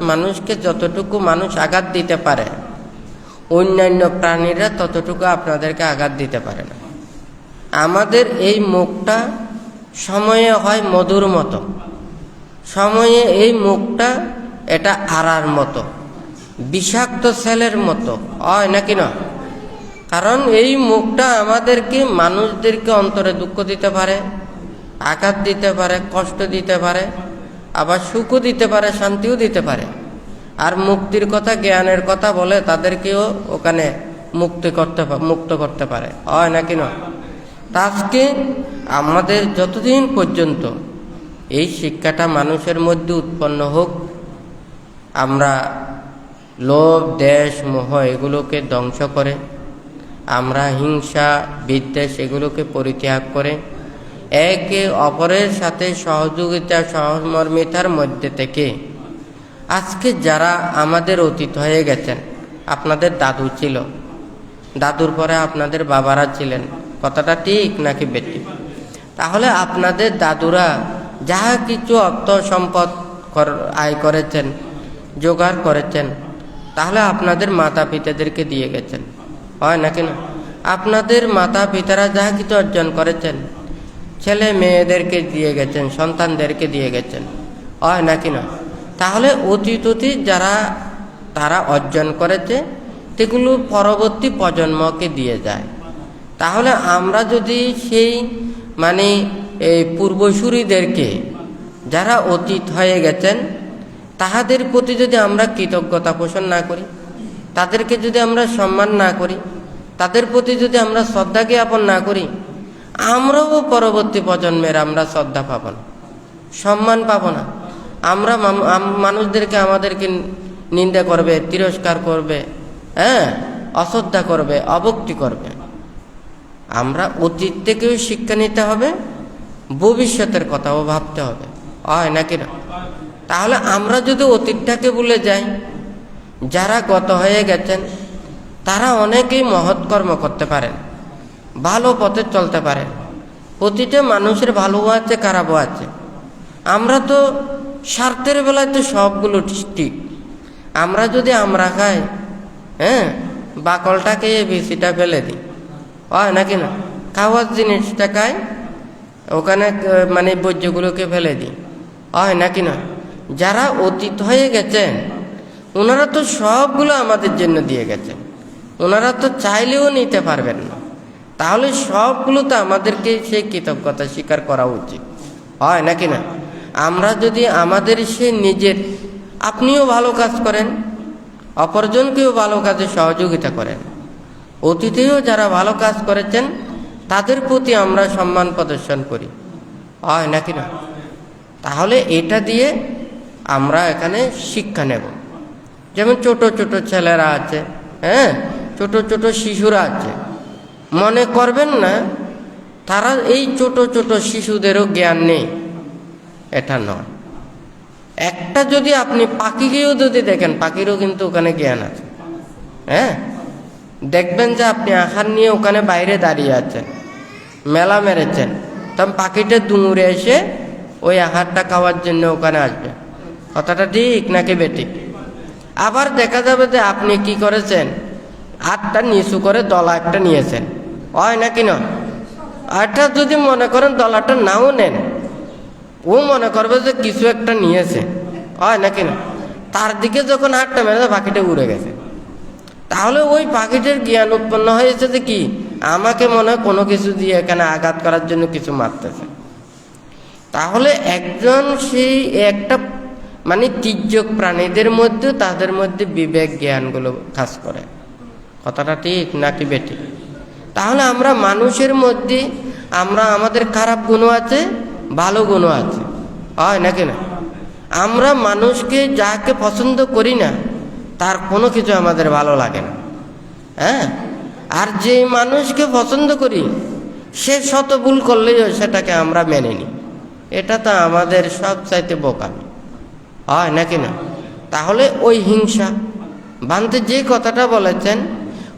মানুষকে যতটুকু মানুষ আঘাত দিতে পারে, অন্যান্য প্রাণীরা ততটুকু আপনাদেরকে আঘাত দিতে পারে না। আমাদের এই মুখটা সময়ে হয় মধুর মতো, সময়ে এই মুখটা এটা আড়ার মতো, বিষাক্ত ছেলের মতো, হয় নাকি না? কারণ এই মুখটা আমাদেরকে, মানুষদেরকে অন্তরে দুঃখ দিতে পারে, আঘাত দিতে পারে, কষ্ট দিতে পারে, আবার সুখও দিতে পারে, শান্তিও দিতে পারে। আর মুক্তির কথা, জ্ঞানের কথা বলে তাদেরকেও ওখানে মুক্ত করতে পারে, হয় নাকি না? আজকে আমাদের যতদিন পর্যন্ত এই শিক্ষাটা মানুষের মধ্যে উৎপন্ন হোক, আমরা লোভ, দেশ, মোহ এগুলোকে ধ্বংস করে, আমরা হিংসা, বিদ্বেষ এগুলোকে পরিত্যাগ করে একে অপরের সাথে সহযোগিতা, সহমর্মিতার মধ্যে থেকে আজকে যারা আমাদের অতীত হয়ে গেছেন, আপনাদের দাদু ছিল, দাদুর পরে আপনাদের বাবারা ছিলেন, কথাটা ঠিক নাকি বেটি? তাহলে আপনাদের দাদুরা যাহা কিছু অর্থ সম্পদ আয় করেছেন, জোগাড় করেছেন, তাহলে আপনাদের মাতা পিতাদেরকে দিয়ে গেছেন, হয় নাকি না? আপনাদের মাতা পিতারা যাহা কিছু অর্জন করেছেন, ছেলে মেয়েদেরকে দিয়ে গেছেন, সন্তানদেরকে দিয়ে গেছেন, হয় নাকি না? তাহলে অতীত যারা তারা অর্জন করেছে সেগুলো পরবর্তী প্রজন্মকে দিয়ে যায়। তাহলে আমরা যদি সেই এই পূর্বসূরীদেরকে যারা অতীত হয়ে গেছেন তাহাদের প্রতি যদি আমরা কৃতজ্ঞতা পোষণ না করি, তাদেরকে যদি আমরা সম্মান না করি, তাদের প্রতি যদি আমরা শ্রদ্ধা জ্ঞাপন না করি, আমরাও পরবর্তী প্রজন্মের আমরা শ্রদ্ধা পাব না, সম্মান পাব না। আমরা মানুষদেরকে আমাদেরকে নিন্দা করবে, তিরস্কার করবে, হ্যাঁ, অশ্রদ্ধা করবে, অভক্তি করবে। আমরা অতীত থেকেও শিক্ষা নিতে হবে, ভবিষ্যতের কথাও ভাবতে হবে, হয় নাকি না? তাহলে আমরা যদি অতীতটাকে ভুলে যাই, যারা গত হয়ে গেছেন তারা অনেকেই মহৎ কর্ম করতে পারেন, ভালো পথে চলতে পারেন। প্রতিটা মানুষের ভালোও আছে, খারাপও আছে। আমরা তো স্বার্থের বেলায় তো সবগুলো ঠিক। আমরা যদি আমরা খাই, হ্যাঁ, বাকলটা খেয়ে বিচিটা ফেলে দিই, হয় নাকি না? খাওয়ার জিনিসটা খাই, ওখানে মানে বর্জ্যগুলোকে ফেলে দিই, হয় নাকি না? যারা অতীত হয়ে গেছেন ওনারা তো সবগুলো আমাদের জন্য দিয়ে গেছেন, ওনারা তো চাইলেও নিতে পারবেন না। তাহলে সবগুলো তো আমাদেরকে সেই কৃতজ্ঞতা স্বীকার করা উচিত, হয় নাকি না? আমরা যদি আমাদের সে নিজের, আপনিও ভালো কাজ করেন, অপরজনকেও ভালো কাজে সহযোগিতা করেন, অতীতেও যারা ভালো কাজ করেছেন তাদের প্রতি আমরা সম্মান প্রদর্শন করি, হয় নাকি না? তাহলে এটা দিয়ে আমরা এখানে শিক্ষা নেব। যেমন ছোট ছোট ছেলেরা আছে, হ্যাঁ, ছোট ছোট শিশুরা আছে, মনে করবেন না তারা এই ছোট ছোট শিশুদেরও জ্ঞান নেই, এটা নয়। একটা যদি আপনি পাখিকেও যদি দেখেন, পাখিরও কিন্তু ওখানে জ্ঞান আছে, হ্যাঁ। দেখবেন যে আপনি আহার নিয়ে ওখানে বাইরে দাঁড়িয়ে আছেন, মেলা মেরেছেন, তখন পাখিটা দৌড়ে এসে ওই আহারটা খাওয়ার জন্য ওখানে আসবে। কথাটা ঠিক নাকি বেঠিক? আবার দেখা যাবে যে আপনি কি করেছেন, হাতটা নিচু করে দলা একটা নিয়েছেন, হয় নাকি না? আরটা যদি মনে করেন দলাটা নাও নেন, ও মনে করবে যে কিছু একটা নিয়েছে, হয় নাকি না? তার দিকে যখন হাতটা মেরেছে পাখিটা উড়ে গেছে। তাহলে ওই পাখিটার জ্ঞান উৎপন্ন হয়েছে যে কি, আমাকে মনে হয় কোনো কিছু দিয়ে এখানে আঘাত করার জন্য কিছু মারতেছে। তাহলে একজন সেই একটা মানে তির্যক প্রাণীদের মধ্যে, তাদের মধ্যে বিবেক জ্ঞানগুলো কাজ করে। কথাটা ঠিক নাকি বেঠিক? তাহলে আমরা মানুষের মধ্যে আমরা আমাদের খারাপ গুণও আছে, ভালো গুণও আছে, হয় নাকি না? আমরা মানুষকে যাকে পছন্দ করি না তার কোনো কিছু আমাদের ভালো লাগে না, হ্যাঁ। আর যে মানুষকে পছন্দ করি সে শত ভুল করলেও সেটাকে আমরা মেনে নিই, এটা তো আমাদের সবচাইতে বোকামি, হয় নাকি না? তাহলে ওই হিংসা বানতে যে কথাটা বলেছেন,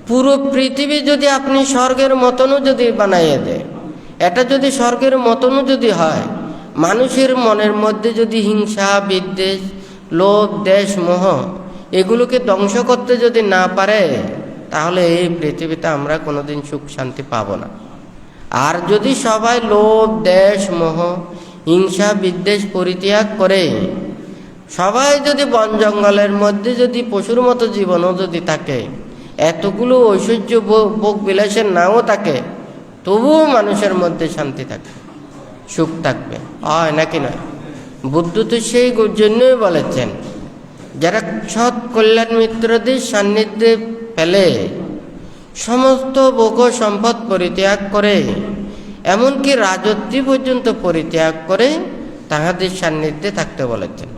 পুরো পৃথিবী যদি আপনি স্বর্গের মতনও যদি বানাইয়ে দেয়, এটা যদি স্বর্গের মতনও যদি হয়, মানুষের মনের মধ্যে যদি হিংসা, বিদ্বেষ, লোভ, দেশ, মোহ এগুলোকে ধ্বংস করতে যদি না পারে, তাহলে এই পৃথিবীতে আমরা কোনোদিন সুখ শান্তি পাবো না। আর যদি সবাই লোভ, দেশ, মোহ, হিংসা, বিদ্বেষ পরিত্যাগ করে সবাই যদি বন জঙ্গলের মধ্যে যদি পশুর মতো জীবনও যদি থাকে, এতগুলো ঐশ্বর্য ভোগ বিলাসের নাও থাকে, তবুও মানুষের মধ্যে শান্তি থাকবে, সুখ থাকবে, হয় নাকি নয়? বুদ্ধ তো সেই জন্যই বলেছেন, যারা সৎ কল্যাণ মিত্রদের সান্নিধ্যে পেলে সমস্ত ভোগ সম্পদ পরিত্যাগ করে, এমনকি রাজত্ব পর্যন্ত পরিত্যাগ করে তাহাদের সান্নিধ্যে থাকতে বলেছেন।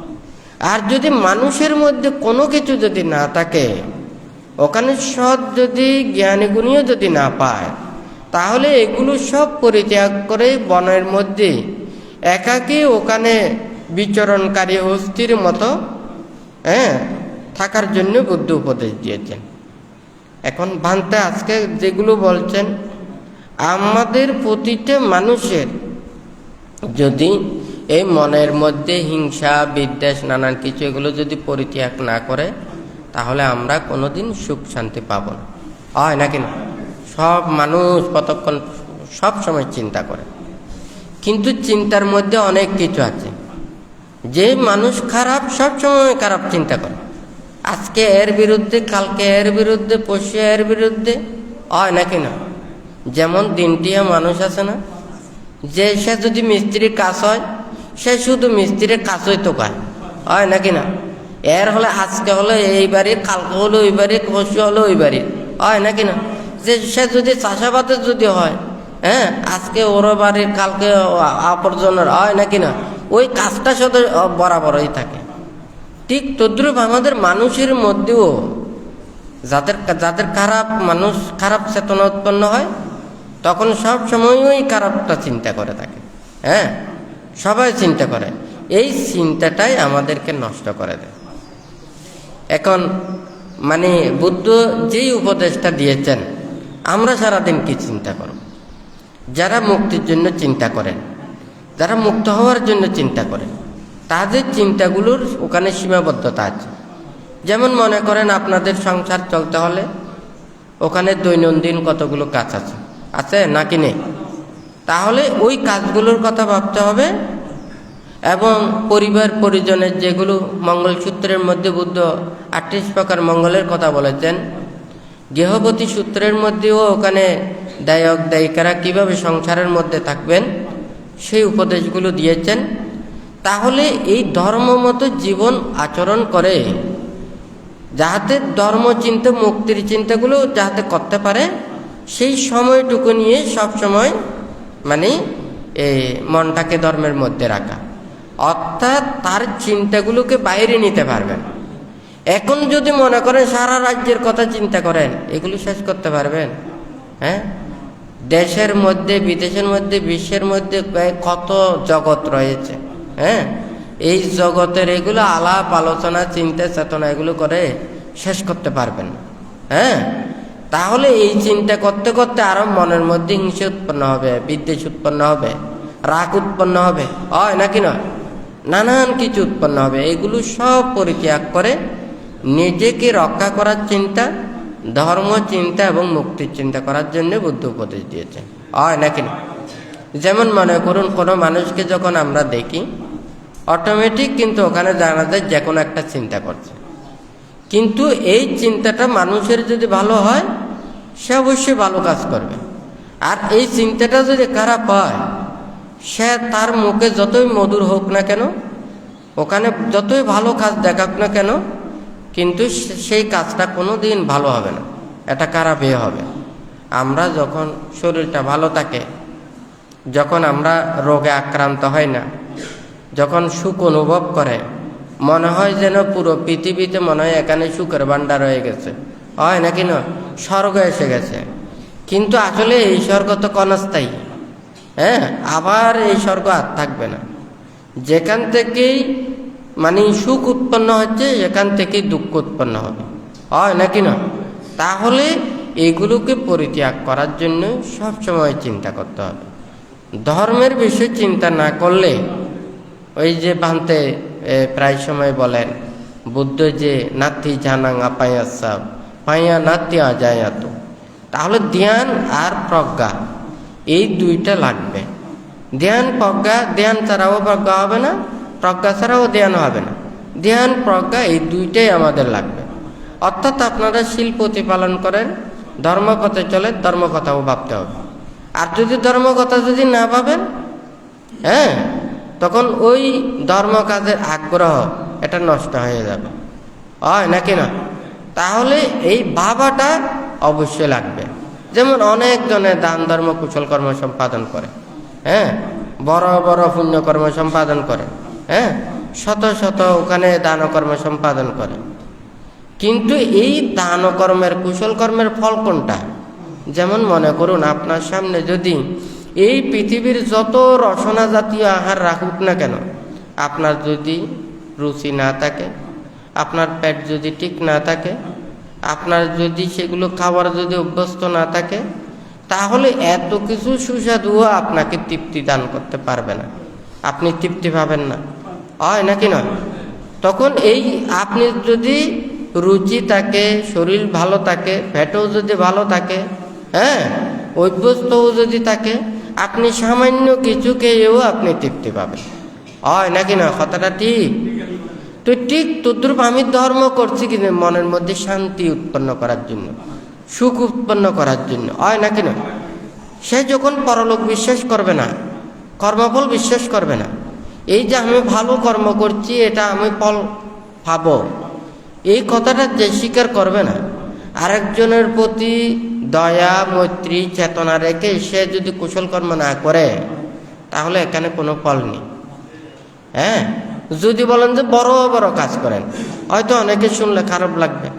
আর যদি মানুষের মধ্যে কোনো কিছু যদি না থাকে, ওখানে সৎ যদি জ্ঞানী গুণীও যদি না পায়, তাহলে এগুলো সব পরিত্যাগ করে বনের মধ্যে একাকী ওখানে বিচরণকারী অস্থির মতো, হ্যাঁ, থাকার জন্য বুদ্ধ উপদেশ দিয়েছেন। এখন ভান্তে আজকে যেগুলো বলছেন, আমাদের প্রতিটা মানুষের যদি এই মনের মধ্যে হিংসা, বিদ্বেষ, নানান কিছু এগুলো যদি পরিত্যাগ না করে, তাহলে আমরা কোনোদিন সুখ শান্তি পাব না, হয় নাকি না? সব মানুষ কতক্ষণ সব সময় চিন্তা করে, কিন্তু চিন্তার মধ্যে অনেক কিছু আছে। যে মানুষ খারাপ সব সময় খারাপ চিন্তা করে, আজকে এর বিরুদ্ধে, কালকে এর বিরুদ্ধে, পরশু এর বিরুদ্ধে, হয় নাকি না? যেমন দিনটিয়া মানুষ আছে না, যে সে যদি মিস্ত্রির কাজ হয় সে শুধু মিস্ত্রির কাজই তো পায়, হয় নাকি না? এর হলে আজকে হলো এই বাড়ির, কালকে হলো ওই বাড়ির, পরশু হলো ওই বাড়ির, হয় নাকি না? যে সে যদি চাষাবাদে যদি হয়, হ্যাঁ, আজকে ওর বাড়ির, কালকে অপরজনের, হয় নাকি না? ওই কাজটা সাথে বরাবরই থাকে। ঠিক তদ্রূপ আমাদের মানুষের মধ্যেও যাদের যাদের খারাপ মানুষ, খারাপ চেতনা উৎপন্ন হয়, তখন সব সময়ই খারাপটা চিন্তা করে থাকে, হ্যাঁ, সবাই চিন্তা করে। এই চিন্তাটাই আমাদেরকে নষ্ট করে দেয়। এখন মানে বুদ্ধ যেই উপদেশটা দিয়েছেন, আমরা সারাদিন কি চিন্তা করব? যারা মুক্তির জন্য চিন্তা করেন, যারা মুক্ত হওয়ার জন্য চিন্তা করেন, তাদের চিন্তাগুলোর ওখানে সীমাবদ্ধতা আছে। যেমন মনে করেন আপনাদের সংসার চলতে হলে ওখানে দৈনন্দিন কতগুলো কাজ আছে, আছে নাকি নেই? তাহলে ওই কাজগুলোর কথা ভাবতে হবে। এবং পরিবার পরিজনের যেগুলো মঙ্গলসূত্রের মধ্যে বুদ্ধ 38 প্রকার মঙ্গলের কথা বলেছেন, গৃহপতি সূত্রের মধ্যেও ওখানে দায়ক দায়িকারা কিভাবে সংসারের মধ্যে থাকবেন সেই উপদেশগুলো দিয়েছেন। তাহলে এই ধর্ম মতো জীবন আচরণ করে যাহাতে ধর্ম চিন্তা মুক্তির চিন্তাগুলো যাহাতে করতে পারে, সেই সময়টুকু নিয়ে সব সময় মানে মনটাকে ধর্মের মধ্যে রাখা, অর্থাৎ তার চিন্তাগুলোকে বাইরে নিতে পারবেন। এখন যদি মনে করেন সারা রাজ্যের কথা চিন্তা করেন, এগুলো শেষ করতে পারবেন? হ্যাঁ, দেশের মধ্যে বিদেশের মধ্যে বিশ্বের মধ্যে কত জগৎ রয়েছে। হ্যাঁ, এই জগতের এগুলো আলাপ আলোচনা চিন্তা চেতনা এগুলো করে শেষ করতে পারবেন না। হ্যাঁ, তাহলে এই চিন্তা করতে করতে আরো মনের মধ্যে হিংসা উৎপন্ন হবে, বিদ্বেষ উৎপন্ন হবে, রাগ উৎপন্ন হবে, হয় নাকি নয়, নানান কিছু উৎপন্ন হবে। এগুলো সব পরিত্যাগ করে নিজেকে রক্ষা করার চিন্তা, ধর্ম চিন্তা এবং মুক্তির চিন্তা করার জন্য বুদ্ধ উপদেশ দিয়েছেন, হয় নাকি না? যেমন মনে করুন কোনো মানুষকে যখন আমরা দেখি, অটোমেটিক কিন্তু ওখানে জানা যায় যে কোনো একটা চিন্তা করছে, কিন্তু এই চিন্তাটা মানুষের যদি ভালো হয় সে অবশ্যই ভালো কাজ করবে। আর এই চিন্তাটা যদি খারাপ হয়, সে তার মুখে যতই মধুর হোক না কেন, ওখানে যতই ভালো কাজ দেখাক না কেন, কিন্তু সেই কাজটা কোনো দিন ভালো হবে না, এটা খারাপই হবে। আমরা যখন শরীরটা ভালো থাকে, যখন আমরা রোগে আক্রান্ত হয় না, যখন সুখ অনুভব করে, মনে হয় যেন পুরো পৃথিবীতে মনে হয় এখানে সুখের ভাণ্ডার হয়ে গেছে, হয় নাকি না, স্বর্গ এসে গেছে। কিন্তু আসলে এই স্বর্গ তো ক্ষণস্থায়ী। হ্যাঁ, আবার এই স্বর্গ আর থাকবে না। যেখান থেকেই মানে সুখ উৎপন্ন হচ্ছে, এখান থেকেই দুঃখ উৎপন্ন হবে, হয় নাকি না? তাহলে এগুলোকে পরিত্যাগ করার জন্য সবসময় চিন্তা করতে হবে। ধর্মের বিষয়ে চিন্তা না করলে, ওই যে ভান্তে প্রায় সময় বলেন বুদ্ধ যে নাতি জানাং আপাইয়া পাইয়া নাতি আজায়াত, তাহলে ধ্যান আর প্রজ্ঞা এই দুইটা লাগবে। ধ্যান প্রজ্ঞা, ধ্যান ছাড়াও প্রজ্ঞা হবে না, প্রজ্ঞা ছাড়াও ধ্যান হবে না। ধ্যান প্রজ্ঞা এই দুইটাই আমাদের লাগবে। অর্থাৎ আপনারা শীল প্রতিপালন করেন, ধর্মপথে চলে, ধর্মকথাও ভাবতে হবে। আর যদি ধর্মকথা যদি না ভাবেন, হ্যাঁ, তখন ওই ধর্ম কাজের আগ্রহ এটা নষ্ট হয়ে যাবে, হয় নাকি না? তাহলে এই ভাবাটা অবশ্যই লাগবে। যেমন অনেকজনে দান ধর্ম কুশল কর্ম সম্পাদন করে, হ্যাঁ, বড় বড় পুণ্যকর্ম সম্পাদন করে, হ্যাঁ, শত শত ওখানে দান কর্ম সম্পাদন করে, কিন্তু এই দান কর্মের কুশল কর্মের ফল কোনটা? যেমন মনে করুন আপনার সামনে যদি এই পৃথিবীর যত রসনা জাতীয় আহার রাখুক না কেন, আপনার যদি রুচি না থাকে, আপনার পেট যদি ঠিক না থাকে, আপনার যদি সেগুলো খাবার যদি অভ্যস্ত না থাকে, তাহলে এত কিছু সুস্বাদুও আপনাকে তৃপ্তি দান করতে পারবে না, আপনি তৃপ্তি পাবেন না, হয় নাকি নয়? তখন এই আপনি যদি রুচি থাকে, শরীর ভালো থাকে, পেটও যদি ভালো থাকে, হ্যাঁ, অভ্যস্তও যদি থাকে, আপনি সামান্য কিছু খেয়েও আপনি তৃপ্তি পাবেন, হয় নাকি না? কথাটা ঠিক তো, ঠিক তদ্রূপ আমি ধর্ম করছি কিন্তু মনের মধ্যে শান্তি উৎপন্ন করার জন্য, সুখ উৎপন্ন করার জন্য, হয় নাকি না? সে যখন পরলোক বিশ্বাস করবে না, কর্মফল বিশ্বাস করবে না, এই যে আমি ভালো কর্ম করছি এটা আমি ফল পাবো, এই কথাটা যে স্বীকার করবে না, আরেকজনের প্রতি দয়া মৈত্রী চেতনা রেখে সে যদি কুশল কর্ম না করে, তাহলে এখানে কোনো ফল নেই। হ্যাঁ, যদি বলেন যে বড় বড় কাজ করেন, হয়তো অনেকে শুনলে খারাপ লাগবে,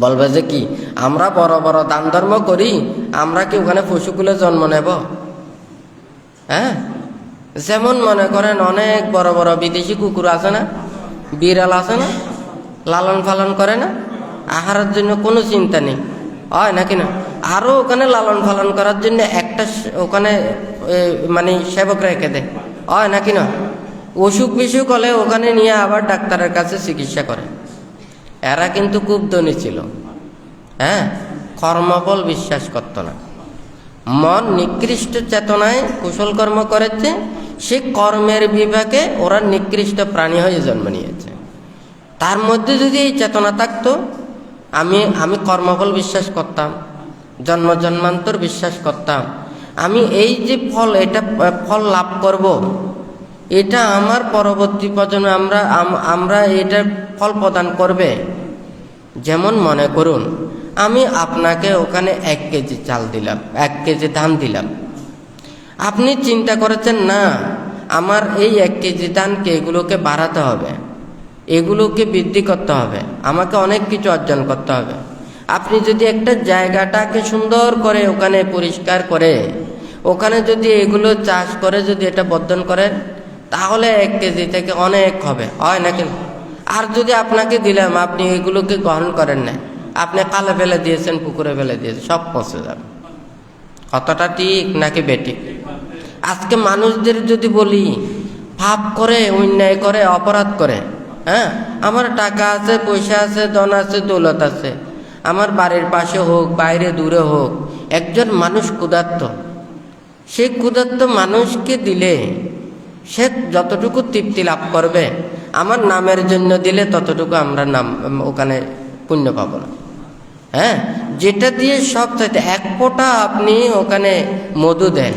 বলবে যে কি আমরা বড় বড় দান ধর্ম করি, আমরা কি ওখানে পশুকুলে জন্ম নেব? হ্যাঁ, যেমন মনে করেন অনেক বড় বড় বিদেশি কুকুর আছে না, বিড়াল আছে না, লালন পালন করে না, আহারের জন্য কোনো চিন্তা নেই, হয় নাকি না? আরো ওখানে লালন পালন করার জন্য একটা ওখানে মানে সেবক রেখে দেয়, হয় নাকি না? অসুখ বিসুখ হলে ওখানে নিয়ে আবার ডাক্তারের কাছে চিকিৎসা করে। এরা কিন্তু খুব ধনী ছিল, হ্যাঁ, কর্মফল বিশ্বাস করতো না। মন নিকৃষ্ট চেতনায় কুশল কর্ম করেছে, সে কর্মের বিভাগে ওরা নিকৃষ্ট প্রাণী হয়ে জন্ম নিয়েছে। তার মধ্যে যদি এই চেতনা থাকতো, আমি কর্মফল বিশ্বাস করতাম, জন্ম জন্মান্তর বিশ্বাস করতাম, আমি এই যে ফল, এটা ফল লাভ করব, এটা আমার পরবর্তী প্রজন্মে আমরা এটার ফল প্রদান করবে। যেমন মনে করুন, আমি আপনাকে ওখানে 1 কেজি চাল দিলাম, 1 কেজি ধান দিলাম। আপনি চিন্তা করেছেন, না আমার এই 1 কেজি ধানকে এগুলোকে বাড়াতে হবে, এগুলোকে বৃদ্ধি করতে হবে, আমাকে অনেক কিছু অর্জন করতে হবে। আপনি যদি একটা জায়গাটাকে সুন্দর করে ওখানে পরিষ্কার করে ওখানে যদি এগুলো চাষ করে যদি এটা বর্ধন করেন, তাহলে 1 কেজি থেকে অনেক হবে, হয় না কেন? আর যদি আপনাকে দিলাম, আপনি এগুলোকে গ্রহণ করেন না, আপনি কালে ফেলে দিয়েছেন, পুকুরে ফেলে দিয়েছেন, সব পচে যাবে। কতটা ঠিক নাকি বেঠিক? আজকে মানুষদের যদি বলি, পাপ করে, অন্যায় করে, অপরাধ করে, হ্যাঁ, আমার টাকা আছে, পয়সা আছে, ধন আছে, দৌলত আছে, আমার বাড়ির পাশে হোক, বাইরে দূরে হোক, একজন মানুষ ক্ষুধার্ত, সেই ক্ষুধার্ত মানুষকে দিলে সে যতটুকু তৃপ্তি লাভ করবে, আমার নামের জন্য দিলে ততটুকু আমরা ওখানে পুণ্য পাব না। হ্যাঁ, যেটা দিয়ে সব চাইতে 1 ফোঁটা আপনি ওখানে মধু দেন,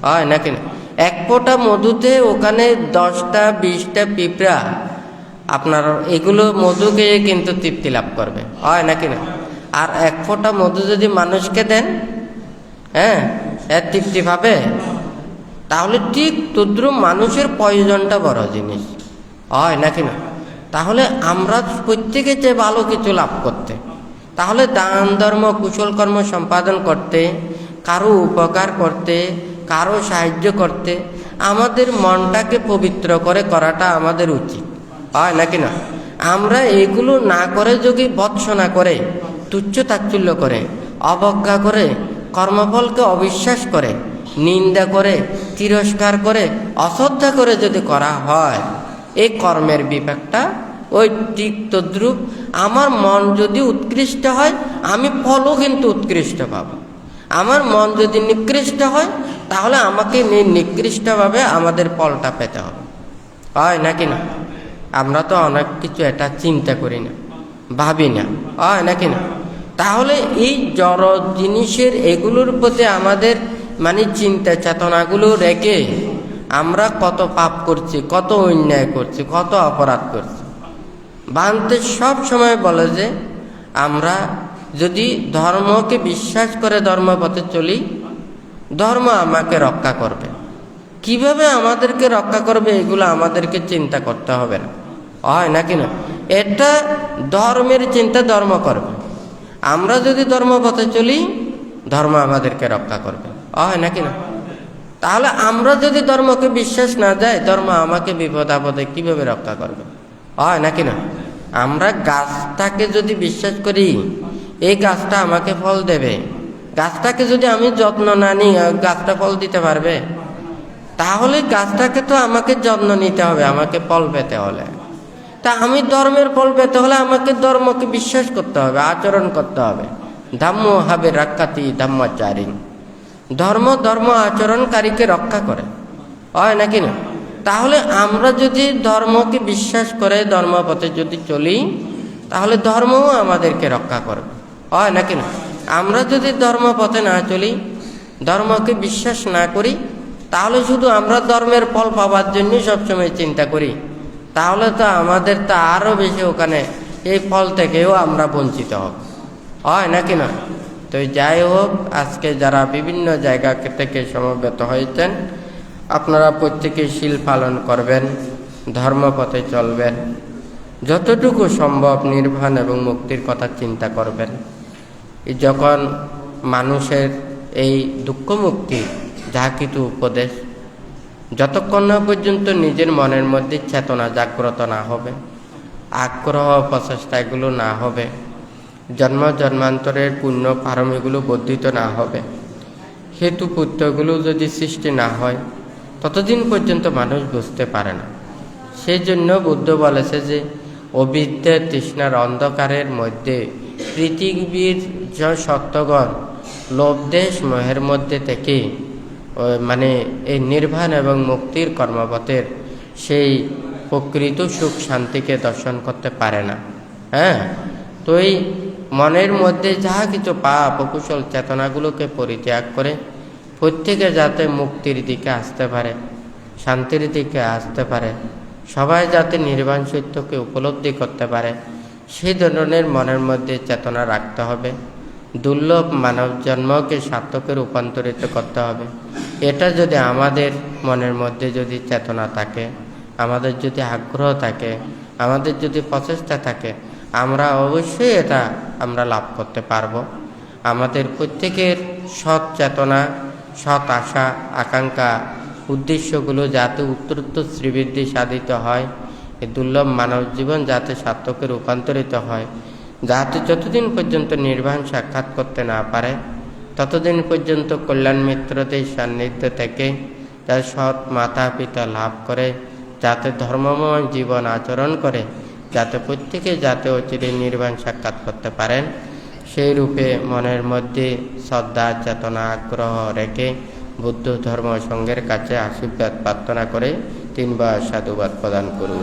হয় নাকি না? 1 ফোঁটা মধুতে ওখানে 10টা 20টা পিঁপড়া আপনার এগুলো মধু খেয়ে কিন্তু তৃপ্তি লাভ করবে, হয় নাকি না? আর 1 ফোঁটা মধু যদি মানুষকে দেন, হ্যাঁ, এর তৃপ্তি পাবে। তাহলে ঠিক তদ্রুপ মানুষের প্রয়োজনটা বড় জিনিস, হয় নাকি না? তাহলে আমরা প্রত্যেকে যে ভালো কিছু লাভ করতে, তাহলে দান ধর্ম কুশল কর্ম সম্পাদন করতে, কারো উপকার করতে, কারো সাহায্য করতে, আমাদের মনটাকে পবিত্র করে করাটা আমাদের উচিত, হয় নাকি না? আমরা এগুলো না করে যদি ভৎসনা করে, তুচ্ছ তাচ্ছিল্য করে, অবজ্ঞা করে, কর্মফলকে অবিশ্বাস করে, নিন্দা করে, তিরস্কার করে, অশ্রদ্ধা করে যদি করা হয়, এই কর্মের বিপাকটা ওই ঠিক তদ্রুপ আমার মন যদি উৎকৃষ্ট হয়, আমি ফলও কিন্তু উৎকৃষ্ট পাব। আমার মন যদি নিকৃষ্ট হয়, তাহলে আমাকে নিকৃষ্টভাবে আমাদের ফলটা পেতে হবে, হয় নাকি না? আমরা তো অনেক কিছু এটা চিন্তা করি না, ভাবি না, হয় নাকি না? তাহলে এই জড় জিনিসের এগুলোর প্রতি আমাদের চিন্তা চেতনাগুলো রেখে আমরা কত পাপ করছি, কত অন্যায় করছি, কত অপরাধ করছি। বান্তে সব সময় বলে যে আমরা যদি ধর্মকে বিশ্বাস করে ধর্মপথে চলি, ধর্ম আমাকে রক্ষা করবে। কিভাবে আমাদেরকে রক্ষা করবে, এগুলো আমাদেরকে চিন্তা করতে হবে না, হয় নাকি না? এটা ধর্মের চিন্তা ধর্ম করবে। আমরা যদি ধর্মপথে চলি, ধর্ম আমাদেরকে রক্ষা করবে, হয় নাকি না? তাহলে আমরা যদি ধর্মকে বিশ্বাস না যাই, ধর্ম আমাকে বিপদ আপদে কিভাবে রক্ষা করবে, হয় নাকি না? আমরা গাছটাকে যদি বিশ্বাস করি, এই গাছটা আমাকে ফল দেবে, গাছটাকে যদি আমি যত্ন না নিই, গাছটা ফল দিতে পারবে? তাহলে গাছটাকে তো আমাকে যত্ন নিতে হবে, আমাকে ফল পেতে হলে। তা আমি ধর্মের ফল পেতে হলে আমাকে ধর্মকে বিশ্বাস করতে হবে, আচরণ করতে হবে। ধম্ম হবে রক্ষাতি ধম্মচারী, ধর্ম আচরণকারীকে রক্ষা করে, হয় নাকি না? তাহলে আমরা যদি ধর্মকে বিশ্বাস করে ধর্মপথে যদি চলি, তাহলে ধর্মও আমাদেরকে রক্ষা করবে, হয় নাকি না? আমরা যদি ধর্মপথে না চলি, ধর্মকে বিশ্বাস না করি, তাহলে শুধু আমরা ধর্মের ফল পাওয়ার জন্য সবসময় চিন্তা করি, তাহলে তো আমাদের তো আরও বেশি ওখানে এই ফল থেকেও আমরা বঞ্চিত হব, হয় নাকি না? তো যাই হোক, আজকে যারা বিভিন্ন জায়গা থেকে সমবেত হয়েছেন, আপনারা প্রত্যেকে শীল পালন করবেন, ধর্মপথে চলবেন, যতটুকু সম্ভব নির্বাণ এবং মুক্তির কথা চিন্তা করবেন। যখন মানুষের এই দুঃখ মুক্তি যা কিছু উপদেশ, যতক্ষণ না পর্যন্ত নিজের মনের মধ্যে চেতনা জাগ্রত না হবে, আগ্রহ প্রচেষ্টা এগুলো না হবে, জন্ম জন্মান্তরের পুণ্য পারমিগুলো বর্ধিত না হবে, হেতু পুত্রগুলো যদি সৃষ্টি না হয়, ততদিন পর্যন্ত মানুষ বুঝতে পারে না। সেই জন্য বুদ্ধ বলেছে যে অবিদ্যা তৃষ্ণার অন্ধকারের মধ্যে পৃথিবীর যে সত্যগণ লোভ দেশ মোহের মধ্যে থেকে মানে এই নির্বাণ এবং মুক্তির কর্মপথের সেই প্রকৃত সুখ শান্তিকে দর্শন করতে পারে না। হ্যাঁ, তো এই মনের মধ্যে যাহা কিছু পাপ অকুশল চেতনাগুলোকে পরিত্যাগ করে প্রত্যেকে যাতে মুক্তির দিকে আসতে পারে, শান্তির দিকে আসতে পারে, সবাই যাতে নির্বাণ সত্যকে উপলব্ধি করতে পারে, সেই ধরনের মনের মধ্যে চেতনা রাখতে হবে। দুর্লভ মানব জন্মকে সার্থকে রূপান্তরিত করতে হবে। এটা যদি আমাদের মনের মধ্যে যদি চেতনা থাকে, আমাদের যদি আগ্রহ থাকে, আমাদের যদি প্রচেষ্টা থাকে, আমরা অবশ্যই এটা আমরা লাভ করতে পারবো। আমাদের প্রত্যেকের সৎ চেতনা, সৎ আশা আকাঙ্ক্ষা উদ্দেশ্যগুলো যাতে উত্তরোত্তর শ্রীবৃদ্ধি সাধিত হয়, এই দুর্লভ মানব জীবন যাতে সার্থকে রূপান্তরিত হয়, যাতে যতদিন পর্যন্ত নির্বাণ সাক্ষাৎ করতে না পারে ততদিন পর্যন্ত কল্যাণ মিত্রদের সান্নিধ্য থেকে তার সৎ মাতা পিতা লাভ করে, যাতে ধর্মময় জীবন আচরণ করে, যাতে প্রত্যেকে যাতে অচিরে নির্বাণ সাক্ষাৎ করতে পারেন, সেই রূপে মনের মধ্যে শ্রদ্ধা চেতনা আগ্রহ রেখে বুদ্ধ ধর্ম সংঘের কাছে আশীর্বাদ প্রার্থনা করে 3 বার সাধুবাদ প্রদান করুন।